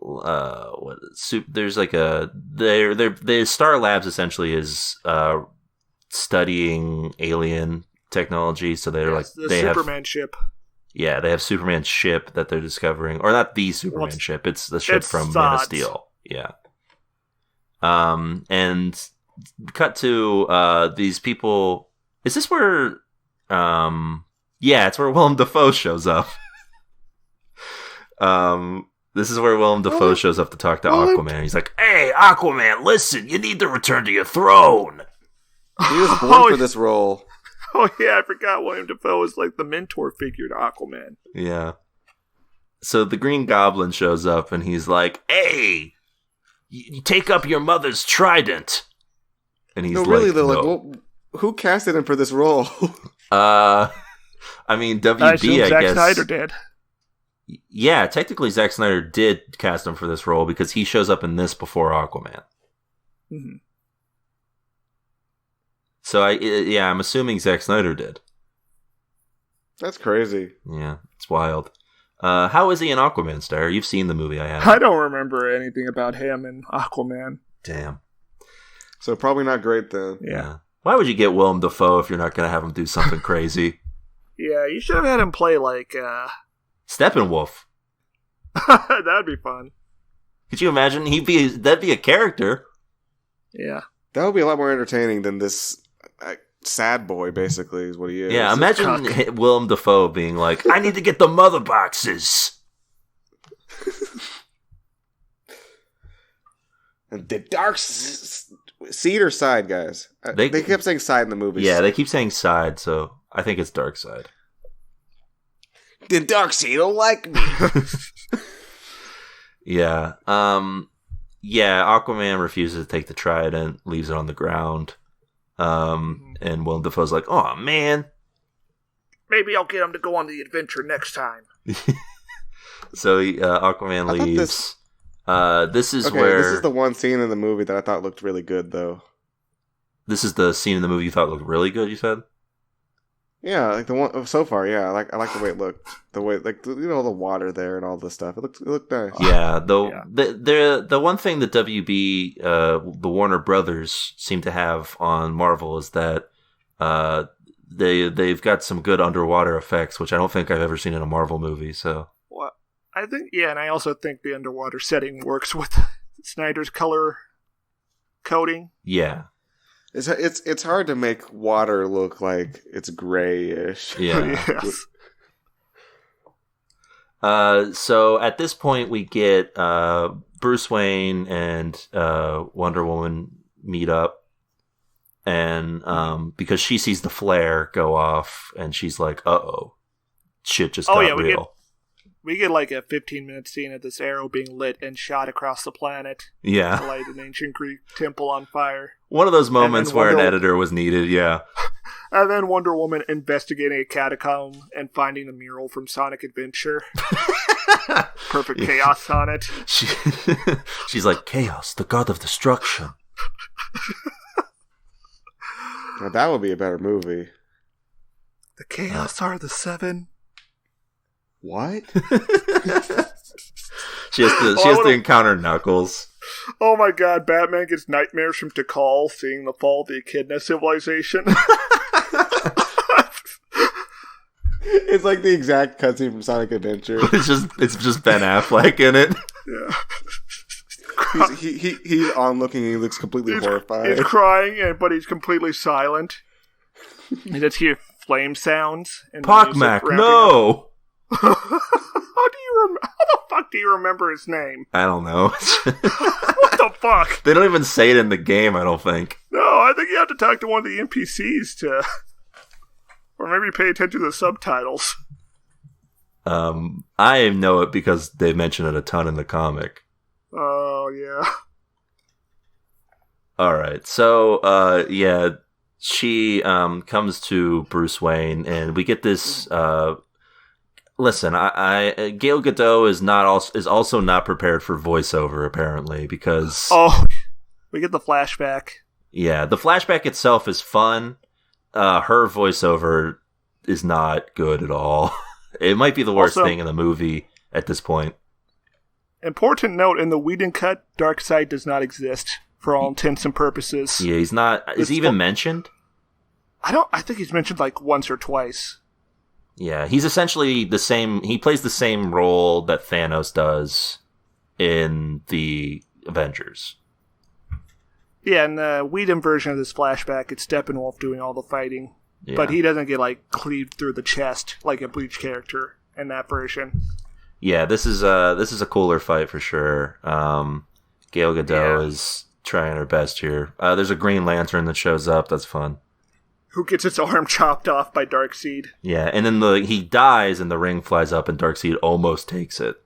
there's like their Star Labs essentially is studying alien technology, so they're like the they Superman have ship. Yeah, they have Superman's ship that they're discovering, or not the Superman ship. It's the ship from Man of Steel. Yeah. And cut to these people. Is this where? Yeah, it's where Willem Dafoe shows up. This is where Willem Dafoe shows up to talk to Aquaman. He's like, "Hey, Aquaman, listen, you need to return to your throne." He was born for this role. Oh yeah, I forgot Willem Dafoe was like the mentor figure to Aquaman. Yeah. So the Green Goblin shows up and he's like, "Hey, you take up your mother's trident." And he's They're like, well, who casted him for this role? I mean, WB, I Zack guess. Snyder did. Yeah, technically Zack Snyder did cast him for this role because he shows up in this before Aquaman. Mm-hmm. So I'm assuming Zack Snyder did. That's crazy. Yeah, it's wild. How is he in Aquaman, Star? You've seen the movie, I have. I don't remember anything about him in Aquaman. Damn. So probably not great then. Yeah. Why would you get Willem Dafoe if you're not going to have him do something crazy? Yeah, you should have had him play like Steppenwolf. That'd be fun. Could you imagine? That'd be a character. Yeah. That would be a lot more entertaining than this sad boy, basically, is what he is. Yeah, imagine Willem Dafoe being like, "I need to get the mother boxes." And the dark seed or side, guys? They kept saying side in the movies. Yeah, they keep saying side, so I think it's dark side. The dark seed don't like me. Yeah. Aquaman refuses to take the trident, leaves it on the ground. And Willem Dafoe's like, "Oh, man. Maybe I'll get him to go on the adventure next time." So Aquaman leaves. This is the one scene in the movie that I thought looked really good, though. This is the scene in the movie you thought looked really good, you said? Yeah, like the one so far. Yeah, I like the way it looked. The way, like, the water there and all this stuff. It looked nice. Yeah, the one thing that WB, the Warner Brothers, seem to have on Marvel is that they've got some good underwater effects, which I don't think I've ever seen in a Marvel movie. So, well, I think and I also think the underwater setting works with Snyder's color coding. Yeah. It's hard to make water look like it's grayish. Yeah. Yes. So at this point we get Bruce Wayne and Wonder Woman meet up, and because she sees the flare go off, and she's like, "Uh-oh, shit just got real." We get like a 15-minute scene of this arrow being lit and shot across the planet. Yeah. To light an ancient Greek temple on fire. One of those moments where an editor was needed, yeah. And then Wonder Woman investigating a catacomb and finding the mural from Sonic Adventure. Perfect chaos on it. She's like, "Chaos, the god of destruction." Now that would be a better movie. The chaos are the seven. What? She has to encounter Knuckles. Oh my god, Batman gets nightmares from Tikal seeing the fall of the Echidna civilization. It's like the exact cutscene from Sonic Adventure. It's just Ben Affleck in it. Yeah. He's onlooking and he looks completely horrified. He's crying, but he's completely silent. You just hear flame sounds. And Pogmac, no! How the fuck do you remember his name? I don't know. What the fuck? They don't even say it in the game, I don't think. No, I think you have to talk to one of the NPCs to... Or maybe pay attention to the subtitles. I know it because they mention it a ton in the comic. Oh, yeah. Alright, so, she comes to Bruce Wayne, and we get this... Listen, Gal Gadot is also not prepared for voiceover, apparently, because... Oh, we get the flashback. Yeah, the flashback itself is fun. Her voiceover is not good at all. It might be the worst thing in the movie at this point. Important note, in the Whedon cut, Darkseid does not exist for all intents and purposes. Yeah, he's not... Is he even mentioned? I think he's mentioned like once or twice. Yeah, he's essentially the same... He plays the same role that Thanos does in the Avengers. Yeah, in the Whedon version of this flashback, it's Steppenwolf doing all the fighting. Yeah. But he doesn't get, like, cleaved through the chest like a Bleach character in that version. Yeah, this is a cooler fight for sure. Gal Gadot is trying her best here. There's a Green Lantern that shows up. That's fun. Who gets its arm chopped off by Darkseid. Yeah, and then he dies and the ring flies up and Darkseid almost takes it.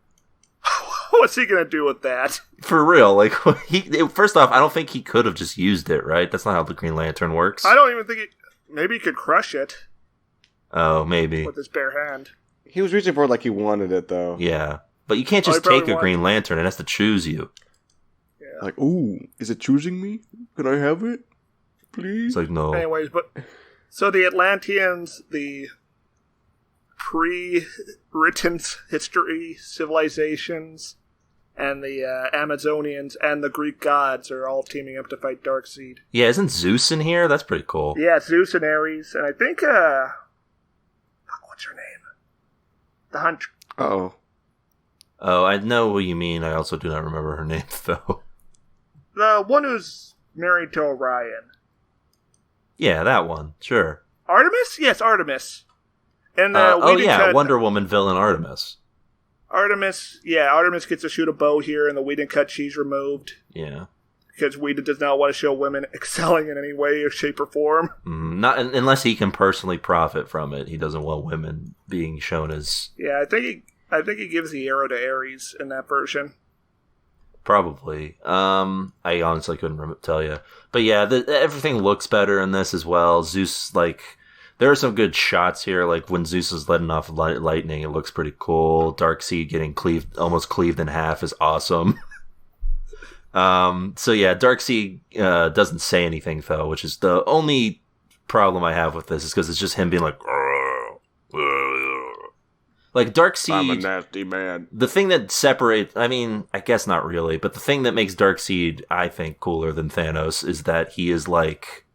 What's he gonna do with that? For real, like first off, I don't think he could have just used it, right? That's not how the Green Lantern works. I don't even think maybe he could crush it. Oh, maybe. With his bare hand. He was reaching for it like he wanted it, though. Yeah, but you can't just take a Green Lantern. It has to choose you. Yeah. Like, ooh, is it choosing me? Can I have it? Please? It's like, no. Anyways, so the Atlanteans, the pre-written history civilizations, and the Amazonians and the Greek gods are all teaming up to fight Darkseid. Yeah, isn't Zeus in here? That's pretty cool. Yeah, Zeus and Ares, and I think, what's her name? The Hunter. Oh. Oh, I know what you mean. I also do not remember her name, though. The one who's married to Orion. Yeah, that one. Sure. Artemis? Yes, Artemis. And Wonder Woman villain Artemis. Artemis gets to shoot a bow here, and the Whedon cut, she's removed. Yeah. Because Whedon does not want to show women excelling in any way or shape or form. Not unless he can personally profit from it. He doesn't want women being shown as... Yeah, I think he gives the arrow to Ares in that version. Probably. I honestly couldn't tell you. But yeah, everything looks better in this as well. Zeus, there are some good shots here, like when Zeus is letting off lightning, it looks pretty cool. Darkseid getting almost cleaved in half is awesome. So yeah, Darkseid doesn't say anything though, which is the only problem I have with this, is because it's just him being like Darkseid. I'm a nasty man. The thing that separates, I guess not really, but the thing that makes Darkseid, I think, cooler than Thanos is that he is like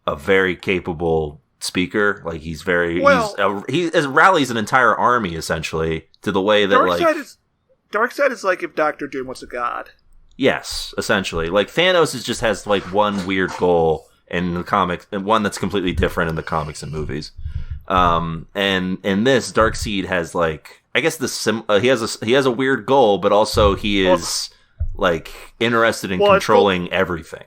a very capable speaker. Like he rallies an entire army essentially to the way that Darkseid is like if Doctor Doom was a god. Yes, essentially. Like Thanos just has like one weird goal in the comics, and one that's completely different in the comics and movies. And in this, Darkseid has like, I guess he has a weird goal, but also he is like interested in controlling everything.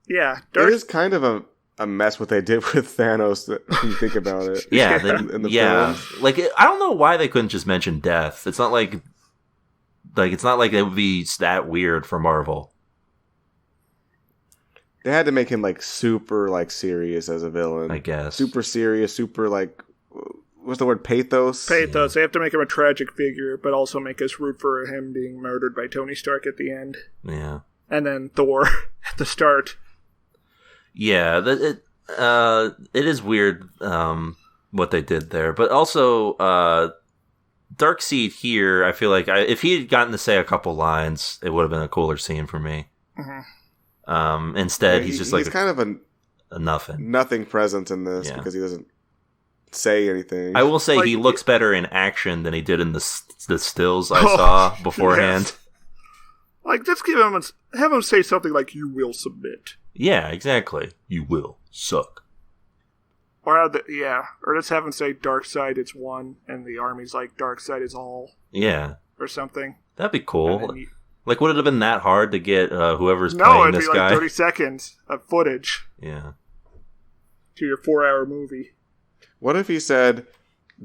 Yeah, it is kind of a mess what they did with Thanos. When you think about it, yeah, in the film. Like I don't know why they couldn't just mention death. It's not like it would be that weird for Marvel. They had to make him like super like serious as a villain. I guess super serious, super like what's the word? Pathos. Pathos. Yeah. They have to make him a tragic figure, but also make us root for him being murdered by Tony Stark at the end. Yeah, and then Thor at the start. Yeah, it is weird what they did there, but also Darkseid here, I feel like if he had gotten to say a couple lines, it would have been a cooler scene for me. Mm-hmm. Instead, he's just like kind of a nothing presence in this because he doesn't say anything. I will say he looks better in action than he did in the stills I saw beforehand. Yes. Like, just have him say something like, "You will submit." Yeah, exactly. You will suck. Or just have him say, "Dark side, it's one," and the army's like, "Dark side is all." Yeah. Or something. That'd be cool. Like, would it have been that hard to get whoever's playing this guy? No, it'd be like 30 seconds of footage. Yeah. To your 4-hour movie. What if he said,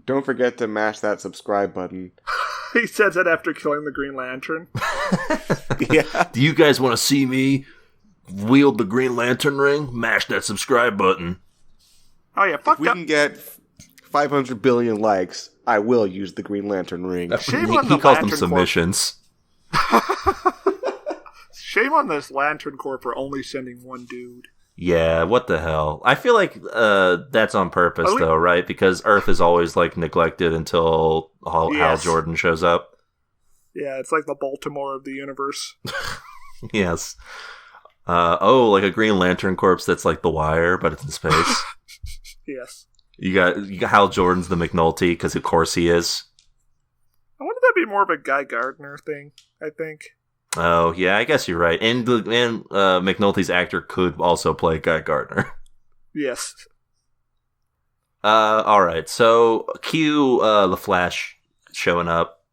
"Don't forget to mash that subscribe button"? He says that after killing the Green Lantern. Yeah. Do you guys want to see me wield the Green Lantern ring? Mash that subscribe button. Oh yeah, fuck that. We can get 500 billion likes. I will use the Green Lantern ring. He calls them submissions. Shame on this Lantern Corps for only sending one dude. Yeah, what the hell? I feel like that's on purpose, though, right? Because Earth is always, like, neglected until Hal Jordan shows up. Yeah, it's like the Baltimore of the universe. Yes. Like a Green Lantern Corps that's like The Wire, but it's in space. Yes. You got Hal Jordan's the McNulty, because of course he is. I wonder if that'd be more of a Guy Gardner thing, I think. Oh, yeah, I guess you're right. And McNulty's actor could also play Guy Gardner. Yes. Alright, so cue the Flash showing up.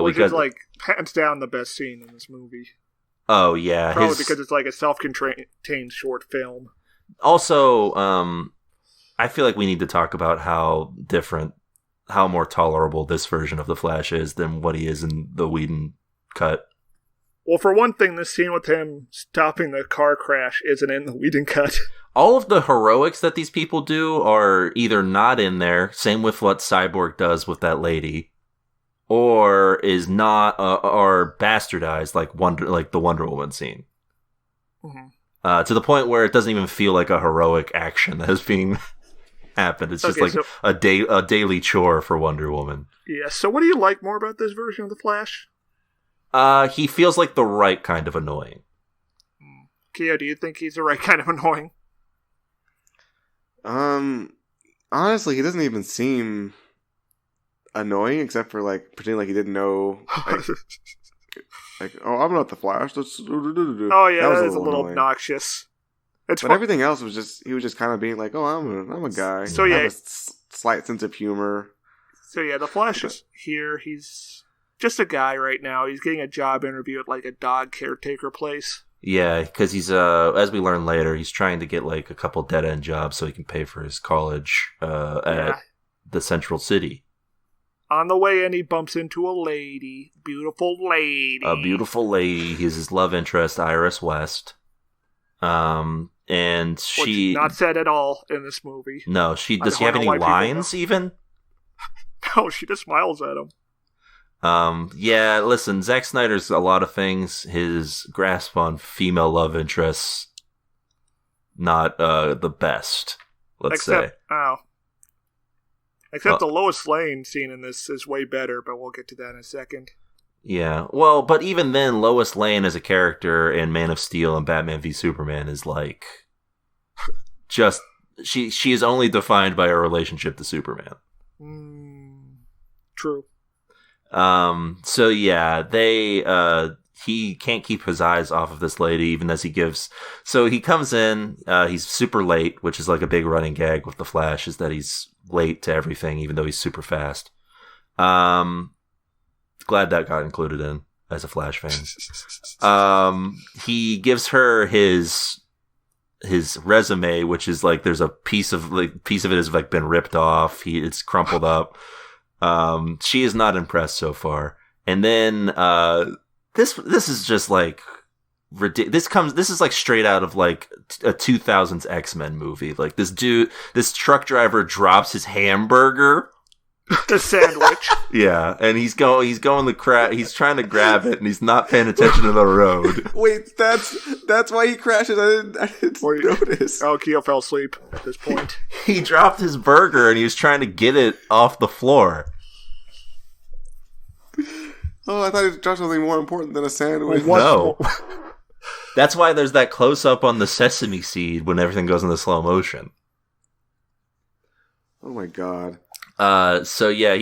Which is, like, hands down the best scene in this movie. Oh, yeah. Probably because it's, like, a self-contained short film. Also, I feel like we need to talk about how more tolerable this version of the Flash is than what he is in the Whedon cut. Well, for one thing, this scene with him stopping the car crash isn't in the Whedon cut. All of the heroics that these people do are either not in there, same with what Cyborg does with that lady, or is not, or bastardized like the Wonder Woman scene. Mm-hmm. To the point where it doesn't even feel like a heroic action that is being happened. It's just a daily chore for Wonder Woman. Yeah, so what do you like more about this version of the Flash? He feels like the right kind of annoying. Keo, do you think he's the right kind of annoying? Honestly, he doesn't even seem annoying, except for, like, pretending like he didn't know, oh, I'm not the Flash. Oh, yeah, that is a little obnoxious. But everything else was he was just kind of being like, oh, I'm a guy. So, yeah. I have a slight sense of humor. So, yeah, the Flash is here. He's just a guy right now. He's getting a job interview at, like, a dog caretaker place. Yeah, because he's, as we learn later, he's trying to get, like, a couple dead-end jobs so he can pay for his college at the Central City. On the way in, he bumps into a lady. Beautiful lady. A beautiful lady. He's his love interest, Iris West. And she... Which not said at all in this movie. No, does she have any lines, even? No, she just smiles at him. Yeah, listen, Zack Snyder's a lot of things. His grasp on female love interests, not the best, say. Oh. Except the Lois Lane scene in this is way better, but we'll get to that in a second. Yeah, well, but even then, Lois Lane as a character in Man of Steel and Batman v Superman is like, just, she is only defined by her relationship to Superman. True. So yeah, he can't keep his eyes off of this lady, even as so he comes in, he's super late, which is like a big running gag with the Flash, is that he's late to everything, even though he's super fast. Glad that got included in as a Flash fan. He gives her his resume, which is like, there's a piece of it has like been ripped off. It's crumpled up. She is not impressed so far. And then, this is just like, this is like straight out of like a 2000s X-Men movie. Like this truck driver drops his hamburger. The sandwich. Yeah. And he's going he's trying to grab it and he's not paying attention to the road. Wait, that's why he crashes. I didn't notice. Oh, Keo fell asleep at this point. He dropped his burger and he was trying to get it off the floor. Oh, I thought he dropped something more important than a sandwich. No. That's why there's that close-up on the sesame seed when everything goes into slow motion. Oh my god. So yeah,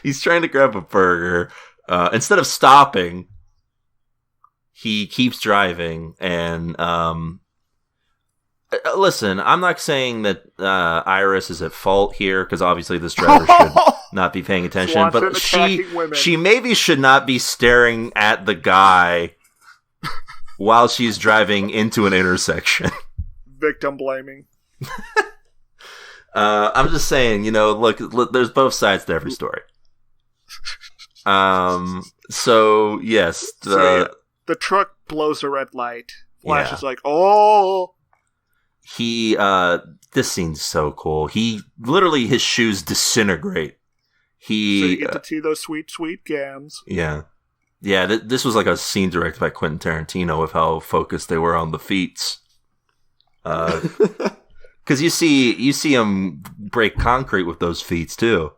he's trying to grab a burger. Instead of stopping, he keeps driving. And listen, I'm not saying that Iris is at fault here, because obviously this driver should not be paying attention. But she maybe should not be staring at the guy while she's driving into an intersection. Victim blaming. I'm just saying, look, there's both sides to every story. So yes, the truck blows a red light. Flash is like, oh. This scene's so cool. He literally, his shoes disintegrate. So you get to see those sweet, sweet gams. Yeah. Yeah, this was like a scene directed by Quentin Tarantino with how focused they were on the feats. Because you see him break concrete with those feats too.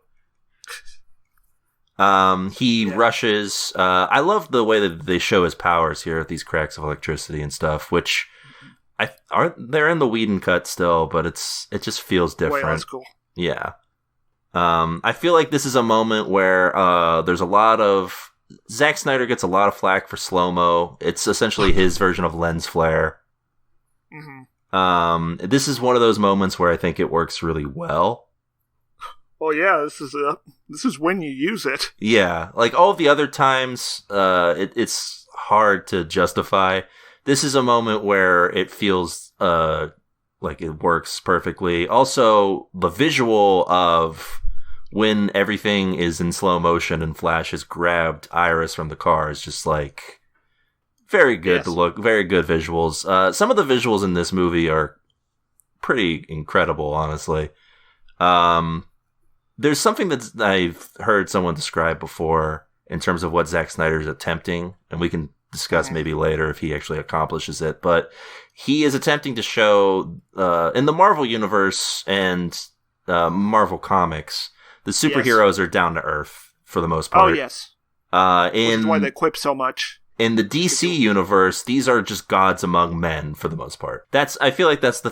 He rushes. I love the way that they show his powers here with these cracks of electricity and stuff, which they're in the Whedon cut still, but it just feels different. Wait, that's cool. Yeah. I feel like this is a moment where there's a lot of Zack Snyder gets a lot of flack for slow-mo. It's essentially his version of lens flare. Mm-hmm. This is one of those moments where I think it works really well. Well, yeah, this is when you use it. Yeah, like all of the other times, it's hard to justify. This is a moment where it feels like it works perfectly. Also, the visual of when everything is in slow motion and Flash has grabbed Iris from the car is just like very good to look, very good visuals. Some of the visuals in this movie are pretty incredible, honestly. There's something that I've heard someone describe before in terms of what Zack Snyder's attempting, and we can discuss maybe later if he actually accomplishes it, but he is attempting to show in the Marvel universe and Marvel Comics, the superheroes are down to earth for the most part. Oh, yes. Which is why they quip so much. In the DC universe, these are just gods among men for the most part. I feel like that's the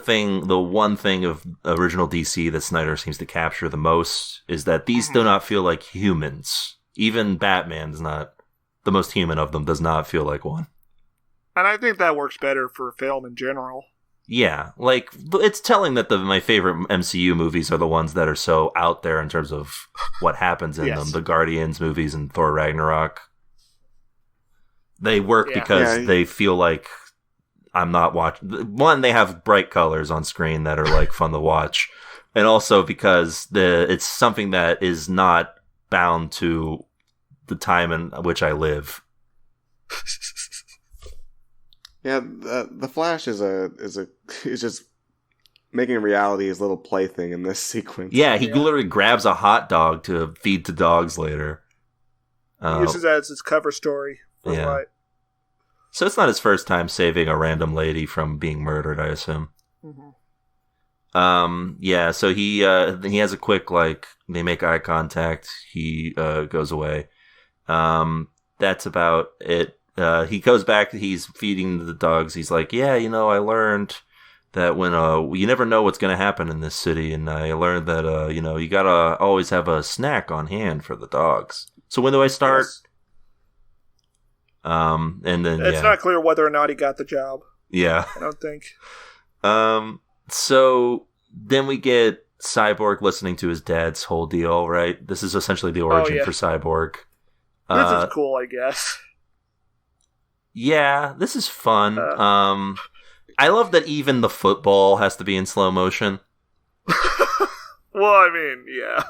one thing of original DC that Snyder seems to capture the most, is that these do not feel like humans. Even Batman's not, the most human of them does not feel like one. And I think that works better for film in general. Yeah, like, it's telling that my favorite MCU movies are the ones that are so out there in terms of what happens in them. The Guardians movies and Thor Ragnarok. They work because they feel like I'm not watching. One, they have bright colors on screen that are like fun to watch. And also because it's something that is not bound to the time in which I live. Yeah, the Flash is just making reality his little plaything in this sequence. Yeah, he literally grabs a hot dog to feed to dogs later. He uses that as his cover story. Light. So it's not his first time saving a random lady from being murdered, I assume. Mm-hmm. Yeah, so he has a quick, like, they make eye contact. He goes away. That's about it. He goes back, he's feeding the dogs. He's like, yeah, I learned that when, you never know what's going to happen in this city. And I learned that, you got to always have a snack on hand for the dogs. So when do I start? Yes. And then, it's not clear whether or not he got the job. Yeah. I don't think. So then we get Cyborg listening to his dad's whole deal, right? This is essentially the origin for Cyborg. This is cool, I guess. Yeah, this is fun. I love that even the football has to be in slow motion. Well, I mean, yeah.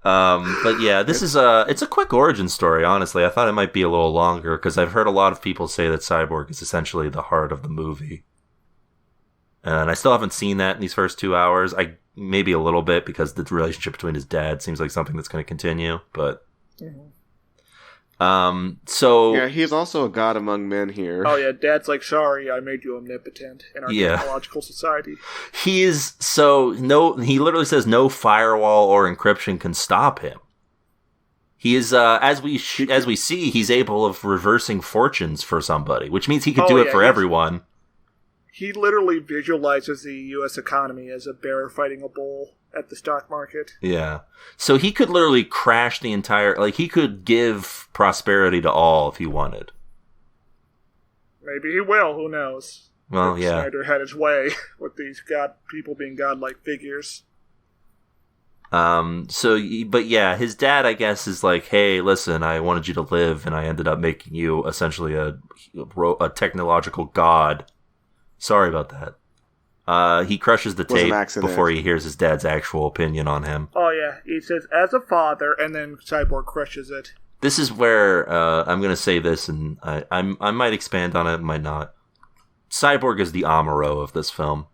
But yeah, this is it's a quick origin story, honestly. I thought it might be a little longer, because I've heard a lot of people say that Cyborg is essentially the heart of the movie. And I still haven't seen that in these first 2 hours. Maybe a little bit, because the relationship between his dad seems like something that's going to continue, but... Mm-hmm. So yeah, he's also a god among men here. Oh yeah, Dad's like, sorry, I made you omnipotent in our technological society. He literally says no firewall or encryption can stop him. He is, as we see, he's able of reversing fortunes for somebody, which means he could do it for everyone. He literally visualizes the U.S. economy as a bear fighting a bull at the stock market. Yeah. So he could literally crash the entire... Like, he could give prosperity to all if he wanted. Maybe he will, who knows? Well, if yeah. Snyder had his way with these people being godlike figures. But yeah, his dad, I guess, is like, hey, listen, I wanted you to live, and I ended up making you essentially a technological god. Sorry about that. He crushes the tape before he hears his dad's actual opinion on him. Oh yeah, he says, as a father, and then Cyborg crushes it. This is where, I'm gonna say this, and I might expand on it, might not. Cyborg is the Amuro of this film.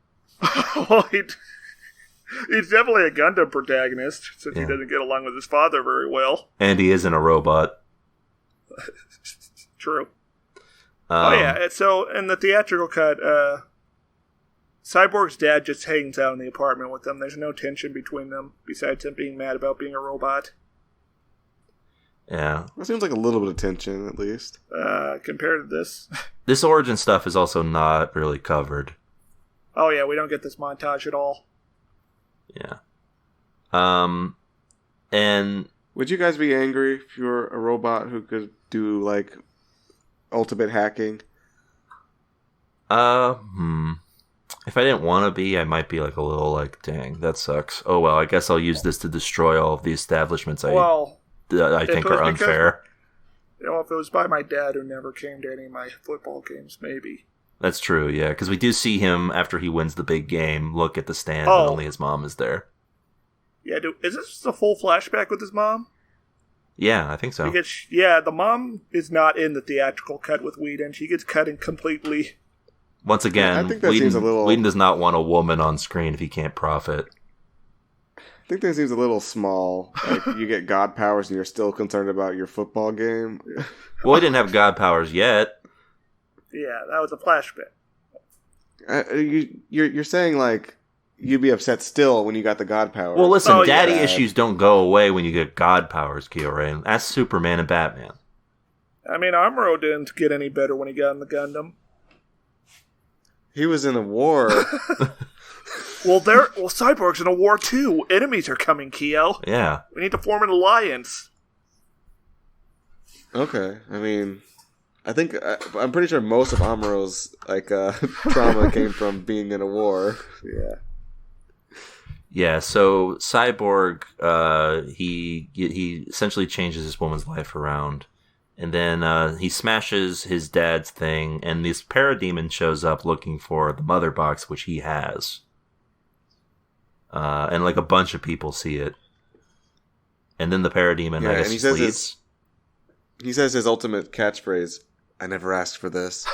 Well, he's definitely a Gundam protagonist, since he doesn't get along with his father very well. And he isn't a robot. True. So in the theatrical cut, Cyborg's dad just hangs out in the apartment with them. There's no tension between them, besides him being mad about being a robot. Yeah. That seems like a little bit of tension, at least. Compared to this. This origin stuff is also not really covered. Oh yeah, we don't get this montage at all. Yeah. And... Would you guys be angry if you were a robot who could do, like, ultimate hacking? If I didn't want to be, I might be like a little like, dang, that sucks. Oh well, I guess I'll use this to destroy all of the establishments I think are unfair. If it was by my dad who never came to any of my football games, maybe. That's true, yeah, because we do see him after he wins the big game look at the stand and only his mom is there. Yeah, is this a full flashback with his mom? Yeah, I think so. Because, the mom is not in the theatrical cut with Whedon. She gets cut in completely. Once again, I think that seems a little... Whedon does not want a woman on screen if he can't profit. I think that seems a little small. Like, you get god powers and you're still concerned about your football game. Well, he didn't have god powers yet. Yeah, that was a flashback. You're saying, like, you'd be upset still when you got the god powers. Well, listen, daddy issues don't go away when you get god powers, Kyo-Ray. That's Superman and Batman. I mean, Amuro didn't get any better when he got in the Gundam. He was in a war. Well, Cyborg's in a war too. Enemies are coming, Kyo. Yeah. We need to form an alliance. Okay, I mean, I'm pretty sure most of Amuro's trauma came from being in a war. Yeah. Yeah. So Cyborg, he essentially changes this woman's life around, and then he smashes his dad's thing, and this parademon shows up looking for the mother box, which he has. And like a bunch of people see it, and then the parademon, I guess, and sleeps. He says his ultimate catchphrase, "I never asked for this."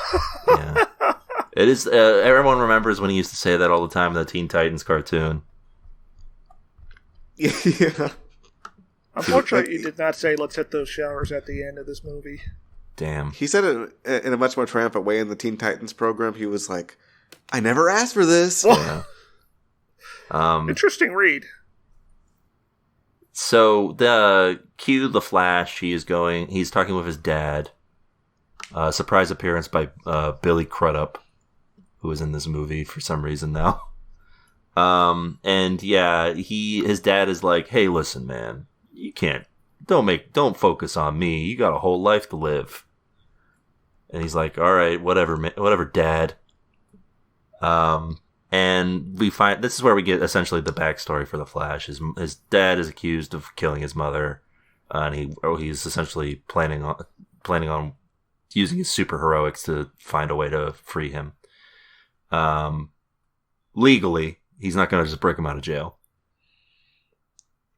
Yeah, it is. Everyone remembers when he used to say that all the time in the Teen Titans cartoon. Yeah. Unfortunately, he did not say, "Let's hit those showers" at the end of this movie. Damn. He said it in a much more triumphant way in the Teen Titans program. He was like, "I never asked for this." Yeah. Interesting read. So the Flash, he's talking with his dad. Surprise appearance by Billy Crudup, who was in this movie for some reason now. And yeah, his dad is like, "Hey, listen, man, you don't focus on me. You got a whole life to live." And he's like, "All right, whatever, Dad." And we find this is where we get essentially the backstory for the Flash. His dad is accused of killing his mother, and he's essentially planning on using his super heroics to find a way to free him. Legally, he's not going to just break him out of jail,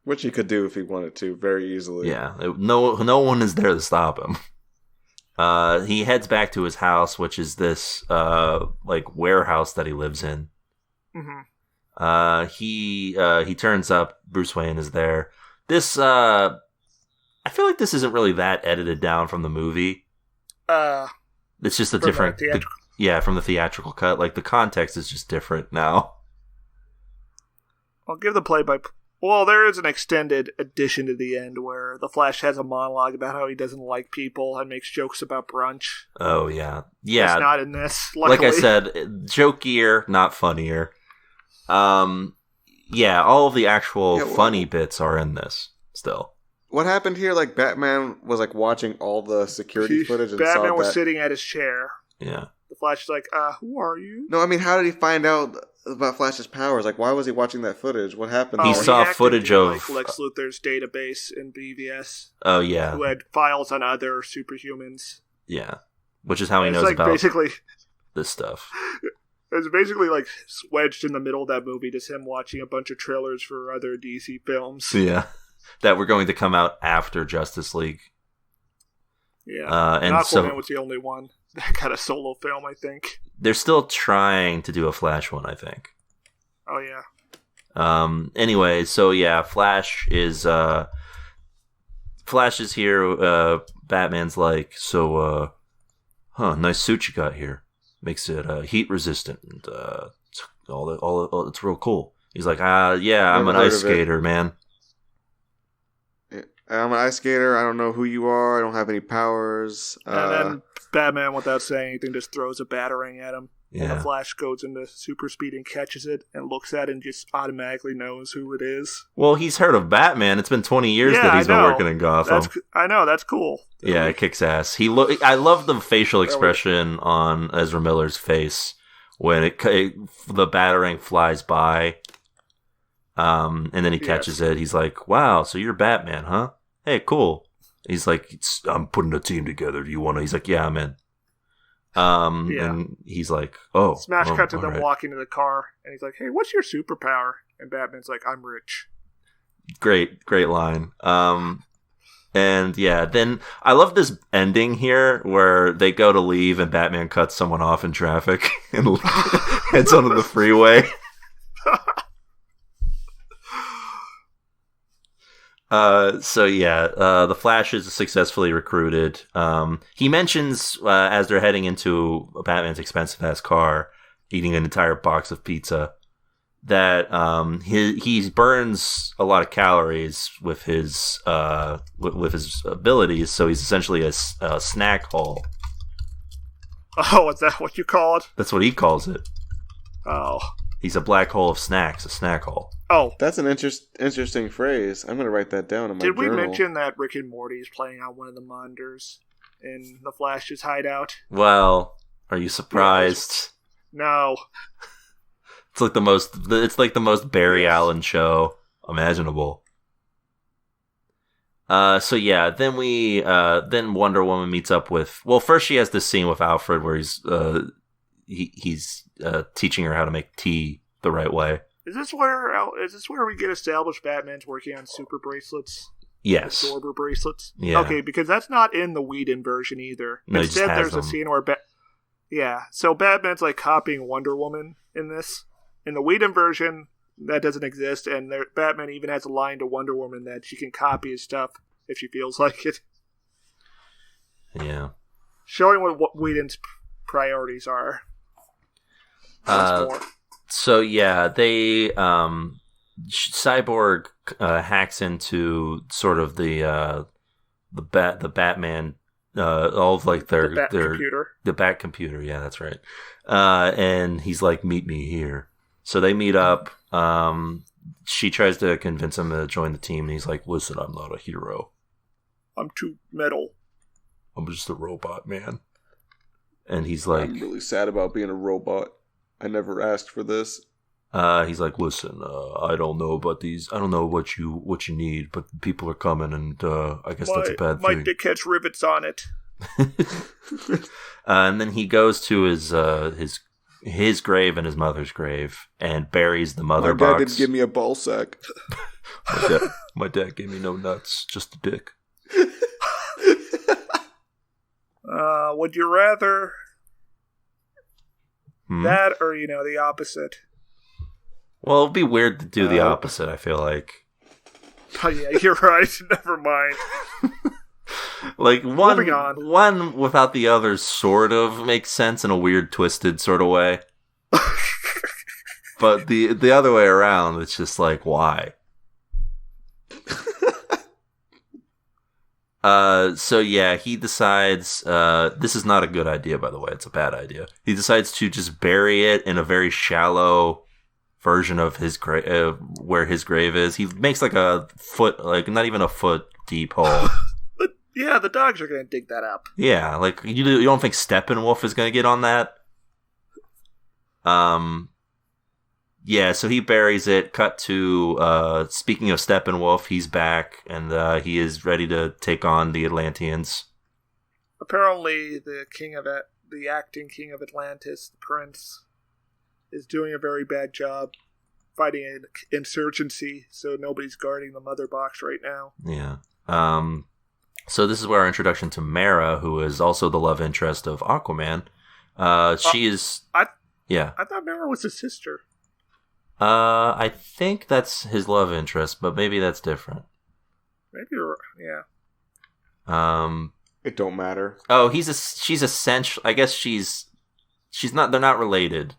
which he could do if he wanted to, very easily. Yeah, no one is there to stop him. He heads back to his house, which is this warehouse that he lives in. Mm-hmm. He turns up. Bruce Wayne is there. This I feel like this isn't really that edited down from the movie. It's just a different from the theatrical cut. Like the context is just different now. I'll give the Well, there is an extended addition to the end where the Flash has a monologue about how he doesn't like people and makes jokes about brunch. Oh, yeah. Yeah. That's not in this, luckily. Like I said, jokier, not funnier. Yeah, all of the actual funny bits are in this still. What happened here? Like, Batman was, like, watching all the security footage and Batman saw was that... sitting at his chair. Yeah. The Flash is like, who are you? No, I mean, how did he find out about Flash's powers? Like, why was he watching that footage? What happened? He saw footage of... like Lex Luthor's database in BVS. Oh, yeah. Who had files on other superhumans. Yeah. Which is how he it's knows like about basically, this stuff. It's basically like wedged in the middle of that movie, just him watching a bunch of trailers for other DC films. Yeah. That were going to come out after Justice League. Yeah. And Aquaman was the only one that got a solo film, I think. They're still trying to do a Flash one, I think. Oh, yeah. Anyway, so yeah, Flash is here. Batman's like, so, nice suit you got here. Makes it heat resistant and it's real cool. He's like, yeah, I'm an ice skater, man. I'm an ice skater. I don't know who you are. I don't have any powers. And then Batman, without saying anything, just throws a batarang at him. Yeah. And the Flash goes into super speed and catches it and looks at it and just automatically knows who it is. Well, he's heard of Batman. It's been 20 years that he's been working in Gotham. I know, that's cool. Yeah, it kicks ass. I love the facial expression on Ezra Miller's face when the batarang flies by, and then he catches it. He's like, "Wow, so you're Batman, huh? Hey, cool." He's like, "I'm putting a team together. Do you want to?" He's like, "Yeah, I'm in." And he's like, "Oh." Smash cut to them right. walking to the car, and he's like, "Hey, what's your superpower?" And Batman's like, "I'm rich." Great line. And yeah, then I love this ending here where they go to leave and Batman cuts someone off in traffic and heads onto the freeway. The Flash is successfully recruited. He mentions as they're heading into Batman's expensive-ass car, eating an entire box of pizza, that he burns a lot of calories with his abilities, so he's essentially a snack hole. Oh, is that what you call it? That's what he calls it. Oh. He's a black hole of snacks, a snack hole. Oh. That's an interesting phrase. I'm going to write that down in my journal. Did we mention that Rick and Morty is playing on one of the monitors in the Flash's hideout? Well, are you surprised? No. It's like the most Barry Allen show imaginable. Then Wonder Woman meets up with. Well, first she has this scene with Alfred where he's teaching her how to make tea the right way. Is this where we get established Batman's working on super bracelets? Yes. Absorber bracelets? Yeah. Okay, because that's not in the Whedon version either. No, instead, there's a scene where so Batman's like copying Wonder Woman in this. In the Whedon version, that doesn't exist, and Batman even has a line to Wonder Woman that she can copy his stuff if she feels like it. Yeah. Showing what Whedon's priorities are. So yeah, they Cyborg hacks into sort of the Batman all of like their computer. The Bat computer, yeah, that's right. And he's like, "Meet me here." So they meet up. She tries to convince him to join the team, and he's like, "Listen, I'm not a hero. I'm too metal. I'm just a robot, man." And he's like, "I'm really sad about being a robot. I never asked for this." He's like, "Listen, I don't know about these. I don't know what you need, but people are coming, and I guess that's a bad thing." My dick has rivets on it. And then he goes to his grave and his mother's grave and buries the mother box. My dad didn't give me a ball sack. my dad gave me no nuts, just a dick. Would you rather that or, the opposite? Well, it'd be weird to do the opposite, I feel like. Oh, yeah, you're right. Never mind. Like, one without the other sort of makes sense in a weird, twisted sort of way. But the other way around, it's just like, why? So yeah, he decides, this is not a good idea, by the way. It's a bad idea. He decides to just bury it in a very shallow version of his grave, where his grave is. He makes like a foot, like not even a foot deep hole. But yeah, the dogs are going to dig that up. Yeah, like you don't think Steppenwolf is going to get on that? Yeah, so he buries it. Cut to, speaking of Steppenwolf, he's back, and he is ready to take on the Atlanteans. Apparently, the acting king of Atlantis, the prince, is doing a very bad job fighting an insurgency, so nobody's guarding the mother box right now. Yeah. So this is where our introduction to Mara, who is also the love interest of Aquaman. She is... Yeah. I thought Mara was his sister. I think that's his love interest, but maybe that's different. Maybe you're... Yeah. It don't matter. Oh, she's essential. I guess she's not. They're not related.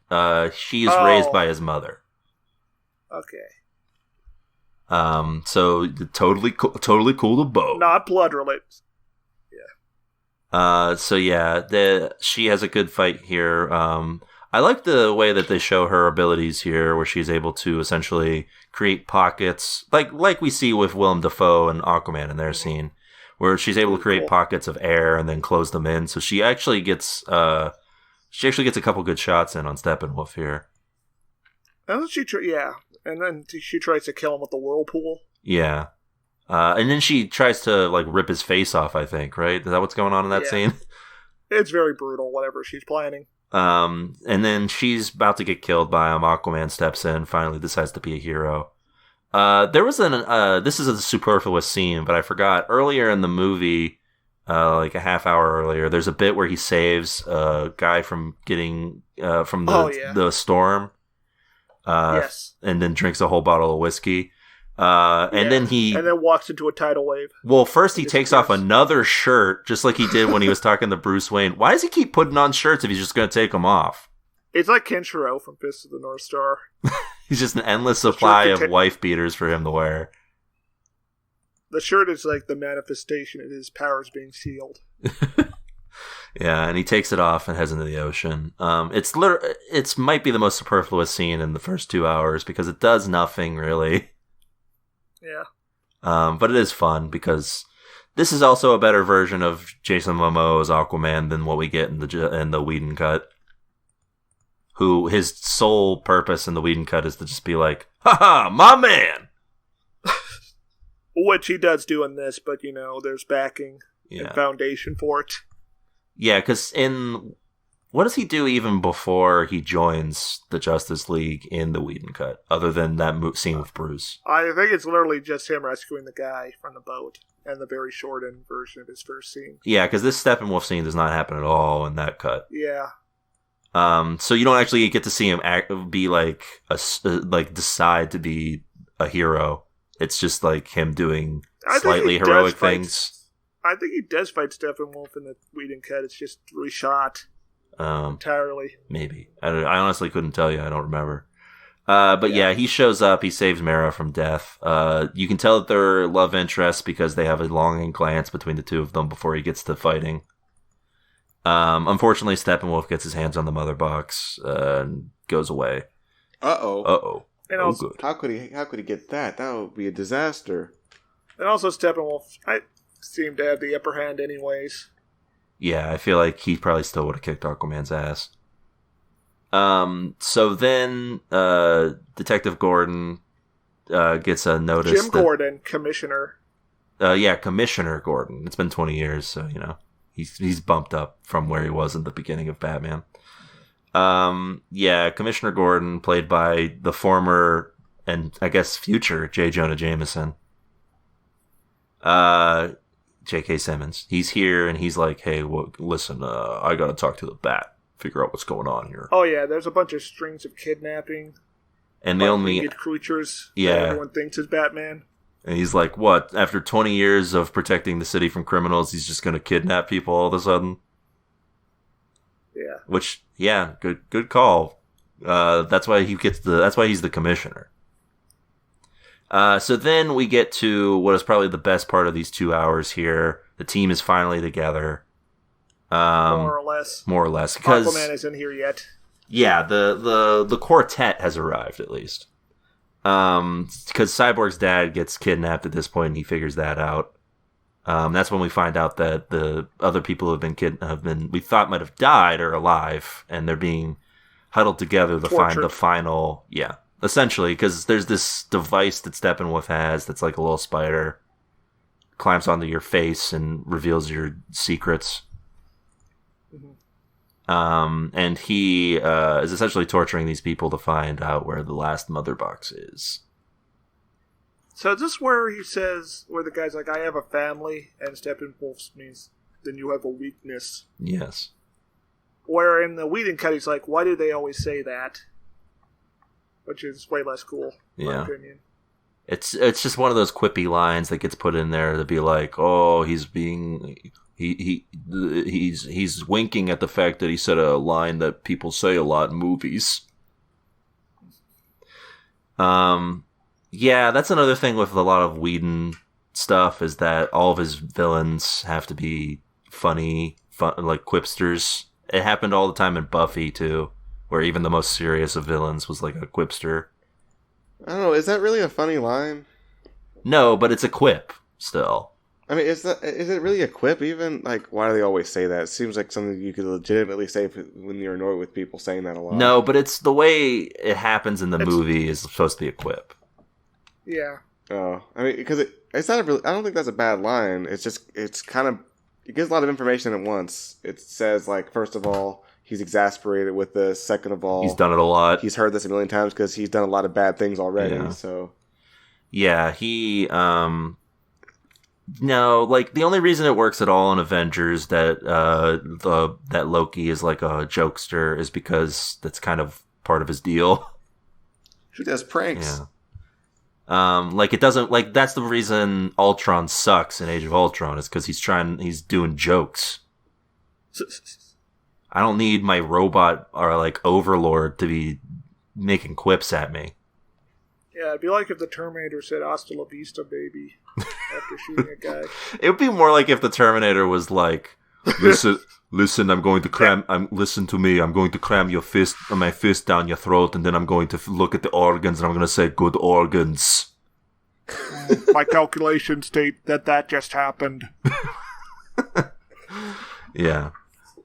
She is raised by his mother. Okay. So totally cool to both. Not blood related. Yeah. So yeah, she has a good fight here. I like the way that they show her abilities here, where she's able to essentially create pockets, like we see with Willem Dafoe and Aquaman in their scene, where she's able to create pockets of air and then close them in. So she actually gets a couple good shots in on Steppenwolf here. And then she tries to kill him with the whirlpool. Yeah. And then she tries to like rip his face off, I think, right? Is that what's going on in that scene? It's very brutal, whatever she's planning. And then she's about to get killed by him. Aquaman steps in, finally decides to be a hero. There was this is a superfluous scene, but I forgot. Earlier in the movie, like a half hour earlier, there's a bit where he saves a guy from getting, from the storm. Yes. And then drinks a whole bottle of whiskey. And then walks into a tidal wave. Well, first he takes off another shirt, just like he did when he was talking to Bruce Wayne. Why does he keep putting on shirts if he's just going to take them off? It's like Kenshiro from Fist of the North Star. He's just an endless supply of wife beaters for him to wear. The shirt is like the manifestation of his powers being sealed. Yeah, and he takes it off and heads into the ocean. It's might be the most superfluous scene in the first 2 hours because it does nothing really. Yeah. But it is fun because this is also a better version of Jason Momoa's Aquaman than what we get in the Whedon cut. Who his sole purpose in the Whedon cut is to just be like, "Ha, my man." Which he does do in this, but there's backing and foundation for it. Yeah, because what does he do even before he joins the Justice League in the Whedon cut, other than that scene with Bruce? I think it's literally just him rescuing the guy from the boat, and the very shortened version of his first scene. Yeah, because this Steppenwolf scene does not happen at all in that cut. Yeah. So you don't actually get to see him be like decide to be a hero. It's just like him doing slightly heroic things. I think he does fight Steppenwolf in the Whedon cut. It's just reshot entirely. Maybe. I honestly couldn't tell you. I don't remember. But yeah, he shows up. He saves Mara from death. You can tell that they're love interests because they have a longing glance between the two of them before he gets to fighting. Unfortunately, Steppenwolf gets his hands on the mother box and goes away. Uh-oh. And also, good. How could he get that? That would be a disaster. And also Steppenwolf, I seem to have the upper hand anyways. Yeah, I feel like he probably still would have kicked Aquaman's ass. So then Detective Gordon gets a notice. Jim Gordon, Commissioner. Commissioner Gordon. It's been 20 years, so he's bumped up from where he was in the beginning of Batman. Commissioner Gordon, played by the former and I guess future J. Jonah Jameson. J.K. Simmons. He's here and he's like, "Hey, listen, I gotta talk to the Bat. Figure out what's going on here." Oh yeah, there's a bunch of strings of kidnapping. And the only creatures that everyone thinks is Batman. And he's like, "What? After 20 years of protecting the city from criminals, he's just gonna kidnap people all of a sudden?" Yeah. Which, good call. That's why he's the commissioner. So then we get to what is probably the best part of these 2 hours here. The team is finally together. More or less. More or less. Because Aquaman isn't here yet. Yeah, the quartet has arrived, at least. Because Cyborg's dad gets kidnapped at this point, and he figures that out. That's when we find out that the other people who have been we thought might have died are alive, and they're being huddled together to find the final. Yeah, essentially, because there's this device that Steppenwolf has that's like a little spider, climbs onto your face and reveals your secrets. And he is essentially torturing these people to find out where the last mother box is. So is this where he says, where the guy's like, I have a family, and Steppenwolf means, then you have a weakness. Yes. Where in the Whedon cut, he's like, why do they always say that? Which is way less cool, in my opinion. It's just one of those quippy lines that gets put in there to be like, oh, he's being... He's winking at the fact that he said a line that people say a lot in movies. Yeah, that's another thing with a lot of Whedon stuff is that all of his villains have to be funny, like quipsters. It happened all the time in Buffy too, where even the most serious of villains was like a quipster. I don't know. Is that really a funny line? No, but it's a quip still. I mean, is it really a quip even? Like, why do they always say that? It seems like something you could legitimately say when you're annoyed with people saying that a lot. No, but it's the way it happens in the movie is supposed to be a quip. Yeah. Oh, I mean, because it's not a really... I don't think that's a bad line. It's just, it's kind of... It gives a lot of information at once. It says, like, first of all, he's exasperated with this. Second of all... He's done it a lot. He's heard this a million times because he's done a lot of bad things already, so... Yeah, he... No, like, the only reason it works at all in Avengers that that Loki is like a jokester is because that's kind of part of his deal. He does pranks. Yeah. Like, it doesn't, like, that's the reason Ultron sucks in Age of Ultron is because he's doing jokes. I don't need my robot or, like, overlord to be making quips at me. Yeah, it'd be like if the Terminator said "Hasta la vista, baby," after shooting a guy. It would be more like if the Terminator was like, "Listen, I'm going to cram. Listen to me. I'm going to cram my fist down your throat, and then I'm going to look at the organs, and I'm going to say, good organs." My calculations state that just happened. Yeah.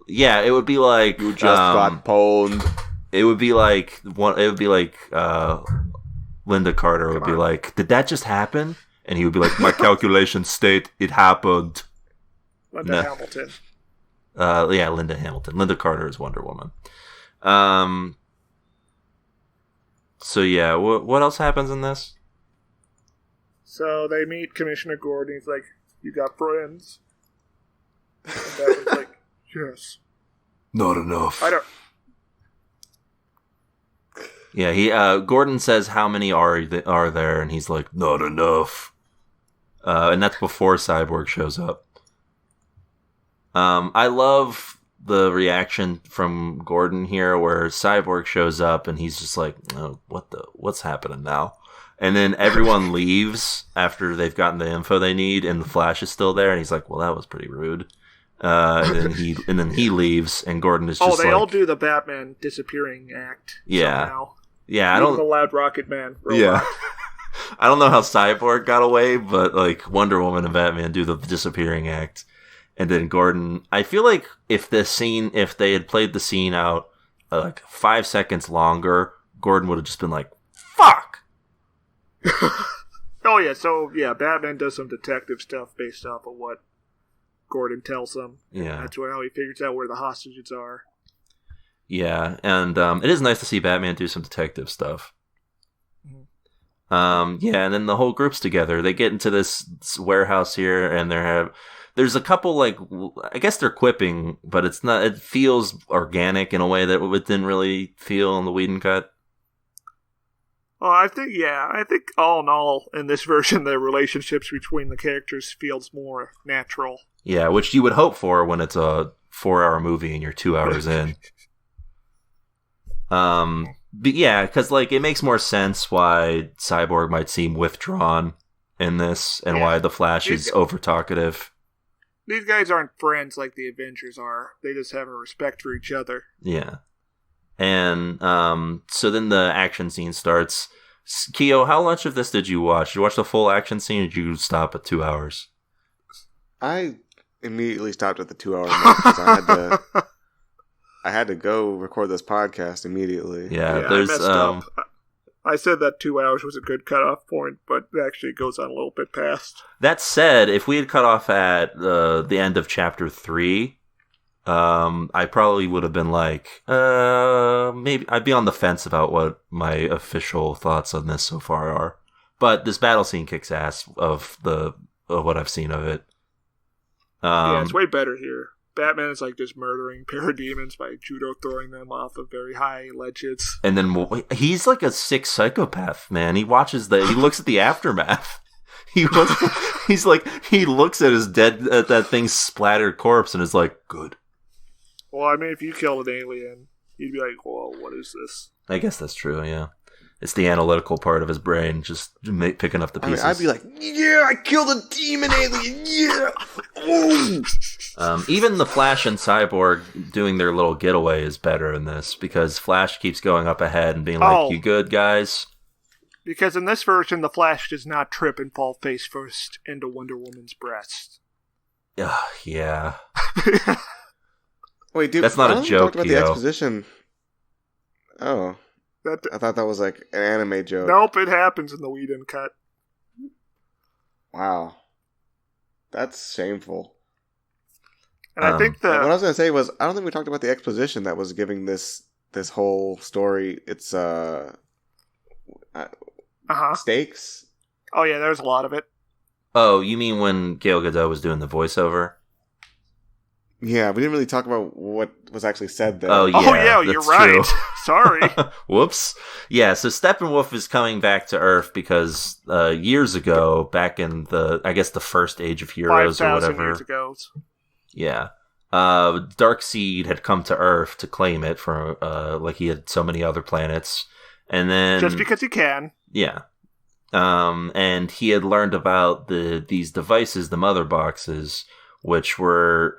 It would be like you just got pwned. It would be like Linda Carter would be like, did that just happen? And he would be like, my calculations state it happened. Linda Hamilton. Yeah, Linda Hamilton. Linda Carter is Wonder Woman. So yeah, what else happens in this? So they meet Commissioner Gordon. He's like, you got friends? And Batman's like, yes. Not enough. I don't... Yeah, Gordon says how many are there, and he's like, not enough. And that's before Cyborg shows up. I love the reaction from Gordon here, where Cyborg shows up, and he's just like, oh, what's happening now? And then everyone leaves after they've gotten the info they need, and the Flash is still there, and he's like, well, that was pretty rude. And then he leaves, and Gordon is just all do the Batman disappearing act. Yeah. Somehow. Yeah, I don't... The loud Rocket Man robot. Yeah. I don't know how Cyborg got away, but, like, Wonder Woman and Batman do the disappearing act. And then Gordon... I feel like if they had played the scene out, like, 5 seconds longer, Gordon would have just been like, fuck! Oh, yeah, so, yeah, Batman does some detective stuff based off of what Gordon tells him. Yeah. That's how he figures out where the hostages are. Yeah, and it is nice to see Batman do some detective stuff. Yeah, and then the whole group's together. They get into this warehouse here, and there's a couple, like, I guess they're quipping, but it's not. It feels organic in a way that it didn't really feel in the Whedon cut. Oh, I think all in all, in this version, the relationships between the characters feels more natural. Yeah, which you would hope for when it's a 4-hour movie and you're 2 hours in. But yeah, because like it makes more sense why Cyborg might seem withdrawn in this, and why the Flash is over talkative. These guys aren't friends like the Avengers are. They just have a respect for each other. Yeah. And so then the action scene starts. Keo, how much of this did you watch? Did you watch the full action scene, or did you stop at 2 hours? I immediately stopped at the 2 hour mark because I had to go record this podcast immediately. Yeah, there's I messed up. I said that 2 hours was a good cutoff point, but it actually goes on a little bit past. That said, if we had cut off at the end of chapter 3, I probably would have been like, maybe I'd be on the fence about what my official thoughts on this so far are. But this battle scene kicks ass of what I've seen of it. Yeah, it's way better here. Batman is like just murdering parademons by judo throwing them off of very high ledges. And then he's like a sick psychopath, man. He looks at the aftermath. He looks at that thing's splattered corpse and is like, good. Well, I mean, if you killed an alien, you'd be like, whoa, what is this? I guess that's true, yeah. It's the analytical part of his brain just picking up the pieces. I mean, I'd be like, yeah, I killed a demon alien, yeah! Oh! Even the Flash and Cyborg doing their little getaway is better in this, because Flash keeps going up ahead and being like, you good, guys? Because in this version, the Flash does not trip and fall face first into Wonder Woman's breast. Yeah. Wait, dude, that's not a joke, about the exposition. Oh. I thought that was like an anime joke. Nope, it happens in the Whedon cut. Wow. That's shameful. And I think what I was going to say was, I don't think we talked about the exposition that was giving this whole story its stakes. Oh yeah, there's a lot of it. Oh, you mean when Gal Gadot was doing the voiceover? Yeah, we didn't really talk about what was actually said there. Oh yeah, you're right. Sorry. Whoops. Yeah, so Steppenwolf is coming back to Earth because years ago, back in the first Age of Heroes or whatever. 5,000 years ago. Yeah. Darkseid had come to Earth to claim it for like he had so many other planets. And then just because he can. Yeah. And he had learned about these devices, the mother boxes, which were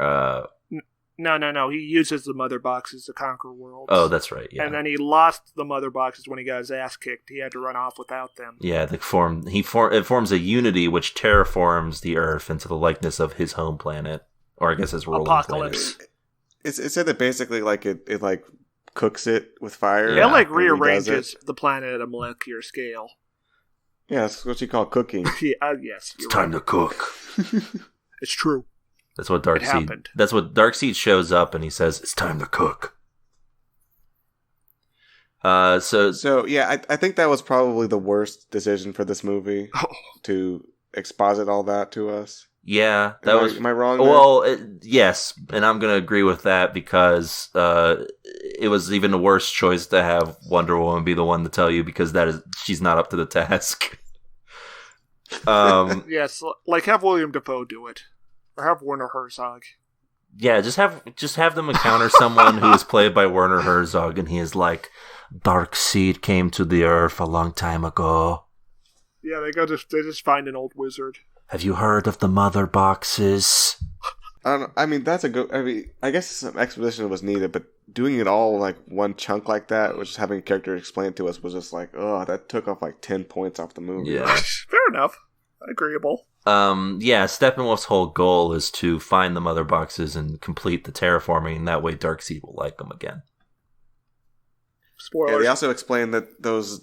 No. He uses the mother boxes to conquer worlds. Oh, that's right. Yeah. And then he lost the mother boxes when he got his ass kicked. He had to run off without them. Yeah, it forms a unity which terraforms the Earth into the likeness of his home planet, or I guess his rolling Apocalypse. planet. It said that basically like it like cooks it with fire. Yeah. It like rearranges the planet at a molecular scale. Yeah, that's what you call cooking. Yes. It's time to cook. It's true. That's what Darkseid shows up and he says, it's time to cook. So yeah, I think that was probably the worst decision for this movie to exposit all that to us. Yeah, am I wrong there? Well, yes, and I'm going to agree with that because it was even a worse choice to have Wonder Woman be the one to tell you because she's not up to the task. Yes, like have William Dafoe do it. Or have Werner Herzog. Yeah, just have them encounter someone who is played by Werner Herzog, and he is like, Darkseid came to the Earth a long time ago. Yeah, they just find an old wizard. Have you heard of the mother boxes? I mean, that's a good. I mean, I guess some exposition was needed, but doing it all like one chunk like that, which having a character explain to us was just like, oh, that took off like 10 points off the movie. Yeah, fair enough. Agreeable. Yeah, Steppenwolf's whole goal is to find the mother boxes and complete the terraforming, and that way Darkseid will like them again. Spoilers. Yeah, they also explained that those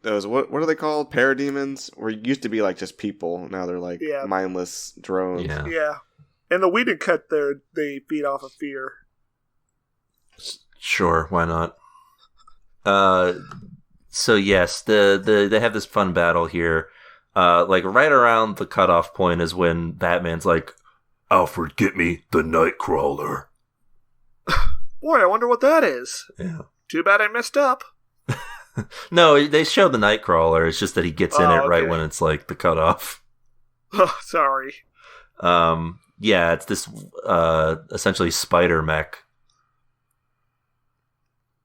what are they called? Parademons? Or used to be like just people. Now they're like mindless drones. Yeah. And the Whedon cut there, they feed off of fear. Sure, why not? So yes, they have this fun battle here. Like right around the cutoff point is when Batman's like, Alfred, get me the Nightcrawler. Boy, I wonder what that is. Yeah. Too bad I messed up. No, they show the Nightcrawler. It's just that he gets in it right when it's like the cutoff. Oh, sorry. Yeah, it's this essentially spider mech.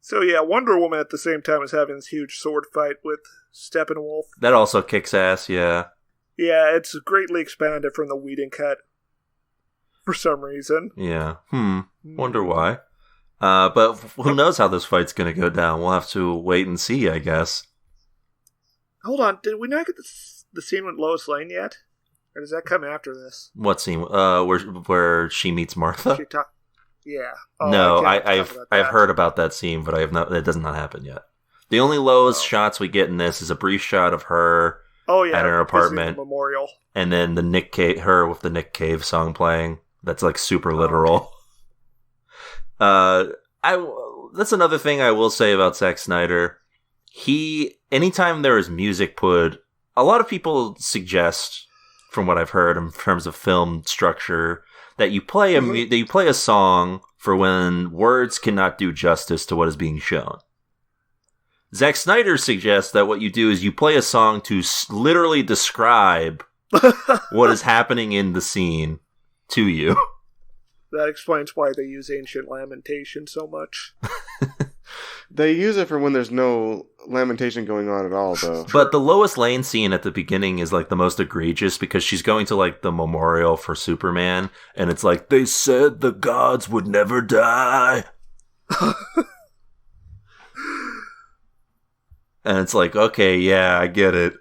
So yeah, Wonder Woman at the same time is having this huge sword fight with Steppenwolf. That also kicks ass, yeah. Yeah, it's greatly expanded from the Whedon cut. For some reason. Yeah. Wonder why. But who knows how this fight's going to go down? We'll have to wait and see, I guess. Hold on, did we not get the scene with Lois Lane yet? Or does that come after this? What scene? Where she meets Martha? Yeah. Oh, No, I've heard about that scene, but I have not. It does not happen yet. The only Lois shots we get in this is a brief shot of her at her apartment, memorial, and then her with the Nick Cave song playing. That's like super literal. Okay. That's another thing I will say about Zack Snyder. Anytime there is music put, a lot of people suggest, from what I've heard in terms of film structure, that you play a song for when words cannot do justice to what is being shown. Zack Snyder suggests that what you do is you play a song to literally describe what is happening in the scene to you. That explains why they use Ancient Lamentation so much. They use it for when there's no lamentation going on at all, though. But the Lois Lane scene at the beginning is like the most egregious because she's going to like the memorial for Superman, and it's like, they said the gods would never die. And it's like, okay, yeah, I get it.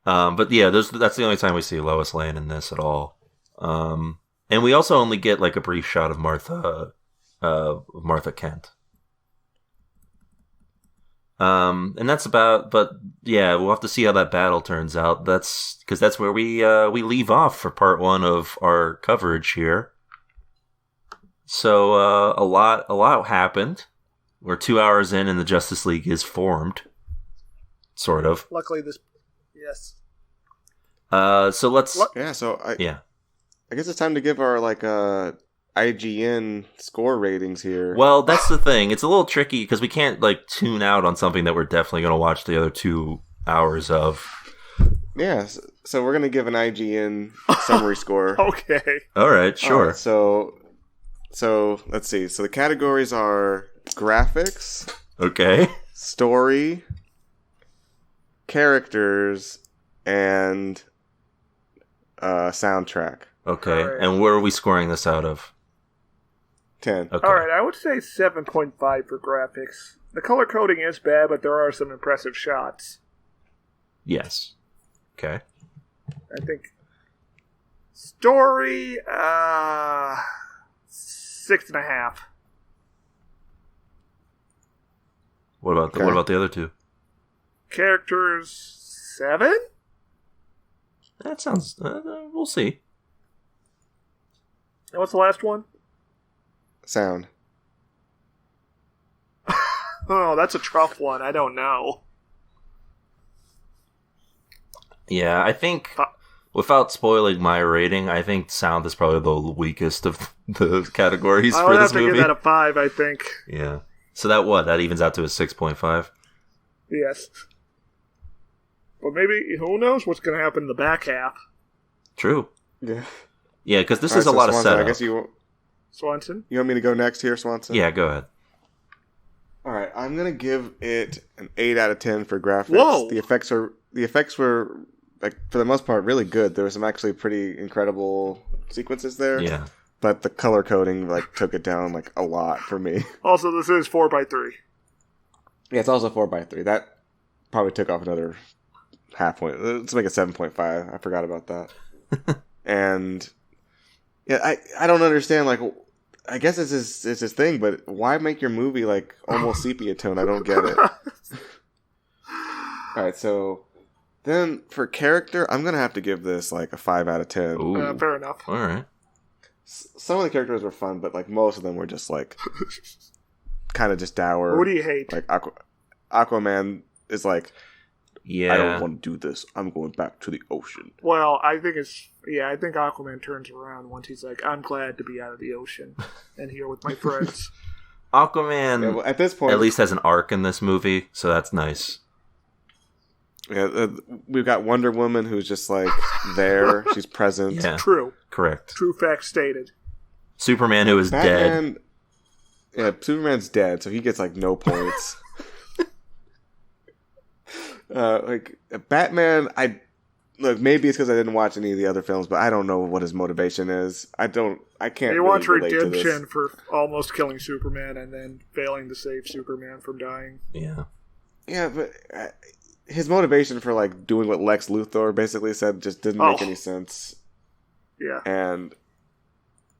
But yeah, that's the only time we see Lois Lane in this at all. And we also only get like a brief shot of Martha Kent. And that's about, but yeah, we'll have to see how that battle turns out. That's because that's where we leave off for part 1 of our coverage here. So, a lot happened. We're 2 hours in and the Justice League is formed. Sort of. Luckily yes. So let's... I guess it's time to give our, IGN score ratings here. Well, that's the thing. It's a little tricky because we can't, tune out on something that we're definitely going to watch the other 2 hours of. Yeah, so we're going to give an IGN summary score. Okay. All right, sure. All right, so let's see. So the categories are graphics. Okay. Story. Characters. And soundtrack. Okay, right. And where are we scoring this out of? 10. Okay. Alright, I would say 7.5 for graphics. The color coding is bad, but there are some impressive shots. Yes. Okay. I think. Story, 6.5. What about the other 2? Characters, 7? That sounds... we'll see. And what's the last one? Sound. Oh, that's a tough one. I don't know. Yeah, I think, without spoiling my rating, I think sound is probably the weakest of the categories for this movie. I would have to give that a 5, I think. Yeah. So that evens out to a 6.5? Yes. But maybe, who knows what's going to happen in the back half. True. Yeah. Yeah, because this is a lot of setup. I guess Swanson? You want me to go next here, Swanson? Yeah, go ahead. Alright, I'm going to give it an 8 out of 10 for graphics. Whoa! The effects were, for the most part, really good. There were some actually pretty incredible sequences there. Yeah. But the color coding, took it down, a lot for me. Also, this is 4x3. Yeah, it's also 4x3. That probably took off another half point. Let's make it 7.5. I forgot about that. And yeah, I don't understand. I guess it's his thing, but why make your movie almost sepia tone? I don't get it. All right, so then for character, I'm gonna have to give this a 5 out of 10. Fair enough. All right. Some of the characters were fun, but most of them were just kind of just dour. What do you hate? Aquaman is yeah. I don't want to do this. I'm going back to the ocean. Well, I think I think Aquaman turns around once he's like, I'm glad to be out of the ocean and here with my friends. Aquaman, at this point, at least has an arc in this movie, so that's nice. Yeah, we've got Wonder Woman who's just there. She's present. Yeah. True. Correct. True fact stated. Superman who is dead. Yeah, Superman's dead, so he gets like no points. Like Batman, maybe it's because I didn't watch any of the other films, but I don't know what his motivation is. I can't. He really wants relate to redemption this. for almost killing Superman and then failing to save Superman from dying. Yeah. Yeah, but his motivation for like doing what Lex Luthor basically said just didn't make any sense. Yeah. And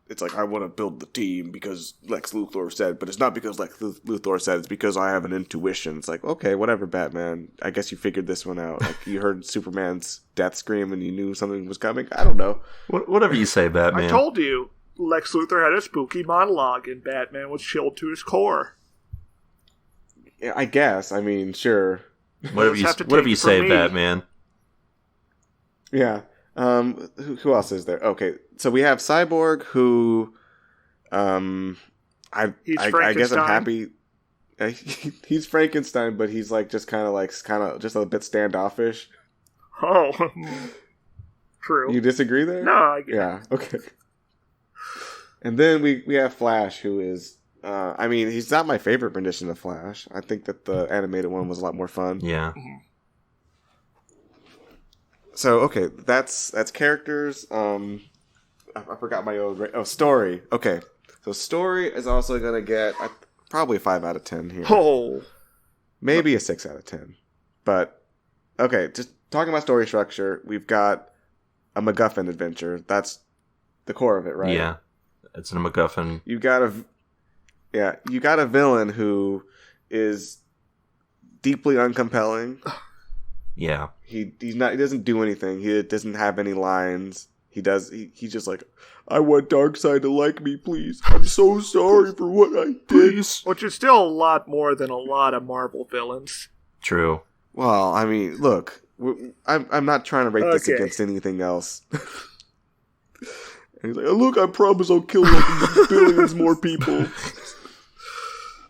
it's like, I want to build the team because Lex Luthor said, but it's not because Lex Luthor said, it's because I have an intuition. It's like, okay, whatever, Batman. I guess you figured this one out. Like, you heard Superman's death scream and you knew something was coming. I don't know. Whatever you say, Batman. I told you, Lex Luthor had a spooky monologue and Batman was chilled to his core. Yeah, I guess. I mean, sure. Whatever you say, Batman. Yeah. Who else is there? Okay, so we have Cyborg, who, I guess I'm happy. He's Frankenstein, but he's like just kind of just a bit standoffish. Oh, true. You disagree there? No, I get Yeah. Okay. And then we have Flash, who is, he's not my favorite rendition of Flash. I think that the animated one was a lot more fun. Yeah. Mm-hmm. So okay, that's characters. I forgot my own story. Okay, so story is also gonna get probably a 5 out of 10 here. Oh, Maybe a 6 out of 10. But okay, just talking about story structure, we've got a MacGuffin adventure. That's the core of it, right? Yeah, it's a MacGuffin. You got a villain who is deeply uncompelling. Yeah. He doesn't do anything. He doesn't have any lines. He's just like, I want Darkseid to like me, please. I'm so sorry for what I did. Please. which is still a lot more than a lot of Marvel villains. True. Well, I mean, look, I'm not trying to rate this against anything else. And he's like, look, I promise I'll kill like billions more people.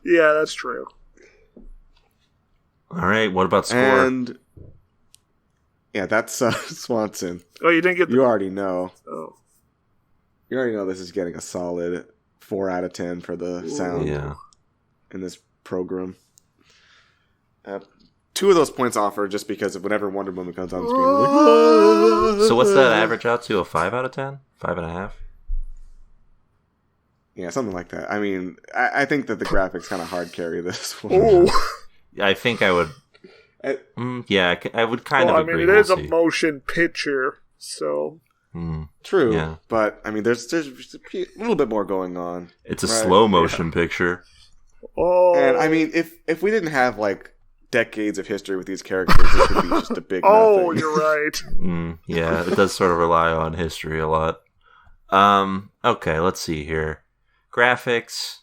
Yeah, that's true. All right, what about score? And yeah, that's Swanson. Oh, you didn't get You already know. Oh. You already know this is getting a solid 4 out of 10 for the sound in this program. 2 of those points offer just because of whenever Wonder Woman comes on screen. Like, So what's that average out to? A 5 out of 10? 5.5? yeah, something like that. I mean, I think that the graphics kind of hard carry this one. Oh. I think I would... I would kind of agree. It is a motion picture, so... True, Yeah. but I mean, there's a little bit more going on. It's a slow motion picture. Oh. And I mean, if we didn't have like decades of history with these characters, this would be just a big Oh, nothing. you're right. Yeah, it does sort of rely on history a lot. Okay, let's see here. Graphics.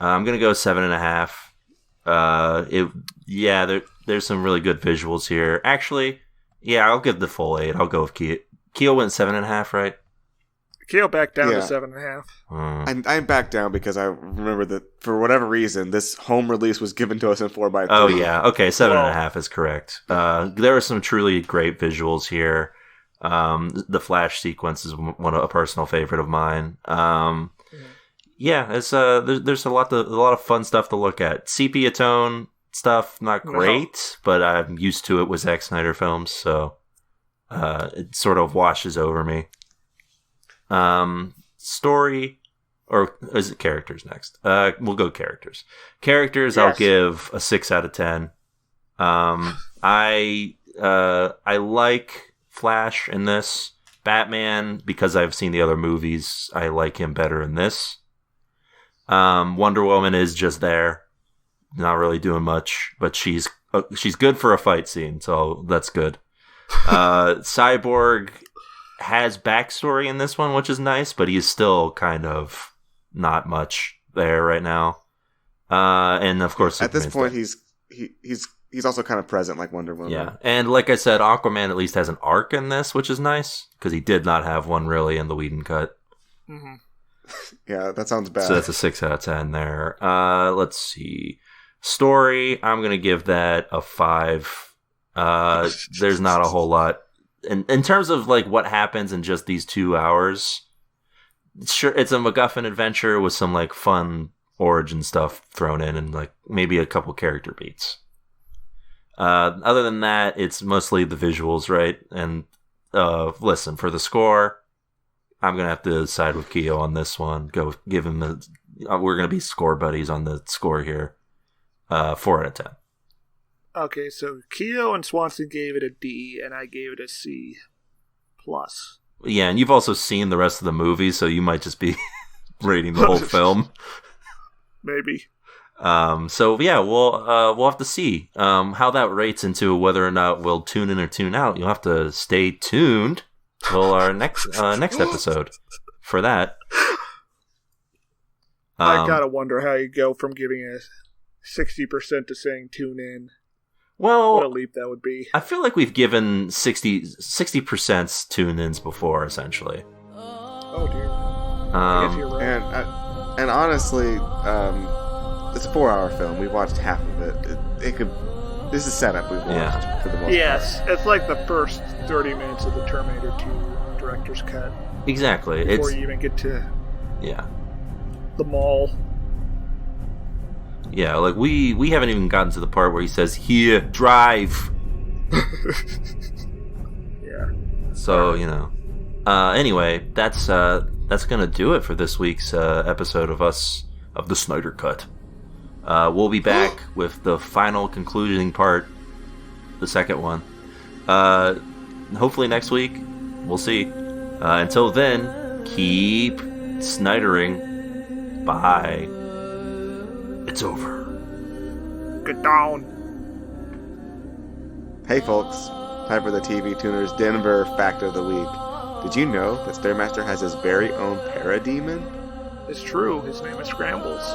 I'm gonna go 7.5. There's some really good visuals here. Actually, yeah, I'll give the full 8. I'll go with Keo. Keo went 7.5, right? Keo back down to 7.5. I'm back down because I remember that for whatever reason, this home release was given to us in 4x3. Oh yeah, okay, 7.5 is correct. There are some truly great visuals here. The Flash sequence is a personal favorite of mine. Yeah, it's there's a lot of fun stuff to look at. Sepia tone stuff, not great, but I'm used to it with Zack Snyder films, so it sort of washes over me. Story, or is it characters next? We'll go characters. Characters, yes. I'll give a 6 out of 10. I like Flash in this. Batman, because I've seen the other movies, I like him better in this. Wonder Woman is just there, not really doing much, but she's good for a fight scene, so that's good. Cyborg has backstory in this one, which is nice, but he's still kind of not much there right now. And of course, at this point, he's also kind of present like Wonder Woman. Yeah, and like I said, Aquaman at least has an arc in this, which is nice because he did not have one really in the Whedon cut. Mm-hmm. Yeah, that sounds bad. So that's a 6 out of 10 there. Let's see. Story, I'm gonna give that a 5. There's not a whole lot. In terms of like what happens in just these 2 hours, sure, it's a MacGuffin adventure with some like fun origin stuff thrown in and like maybe a couple character beats. Other than that, it's mostly the visuals, right? And listen, for the score, I'm gonna have to side with Keo on this one. Go give him the. We're gonna be score buddies on the score here. 4 out of 10. Okay, so Keo and Swanson gave it a D, and I gave it a C+. Yeah, and you've also seen the rest of the movie, so you might just be rating the whole film. Maybe. So yeah, we'll have to see how that rates into whether or not we'll tune in or tune out. You'll have to stay tuned till our next episode for that. I gotta wonder how you go from giving a 60% to saying tune in. Well, what a leap that would be. I feel like we've given 60% tune-ins before, essentially. Oh dear. I guess you're right. And honestly, it's a 4-hour film. We watched half of it. This is setup we've watched for the most part. Yes, it's like the first 30 minutes of the Terminator 2 director's cut. Exactly. Before you even get to the mall. Yeah, like we haven't even gotten to the part where he says, "Here, drive." Yeah. So, anyway, that's gonna do it for this week's episode of the Snyder Cut. We'll be back with the final concluding part, the second one. Hopefully next week. We'll see. Until then, keep Snydering. Bye. It's over. Get down. Hey folks, time for the TV Tuners Denver Fact of the Week. Did you know that Stairmaster has his very own parademon? It's true. His name is Scrambles.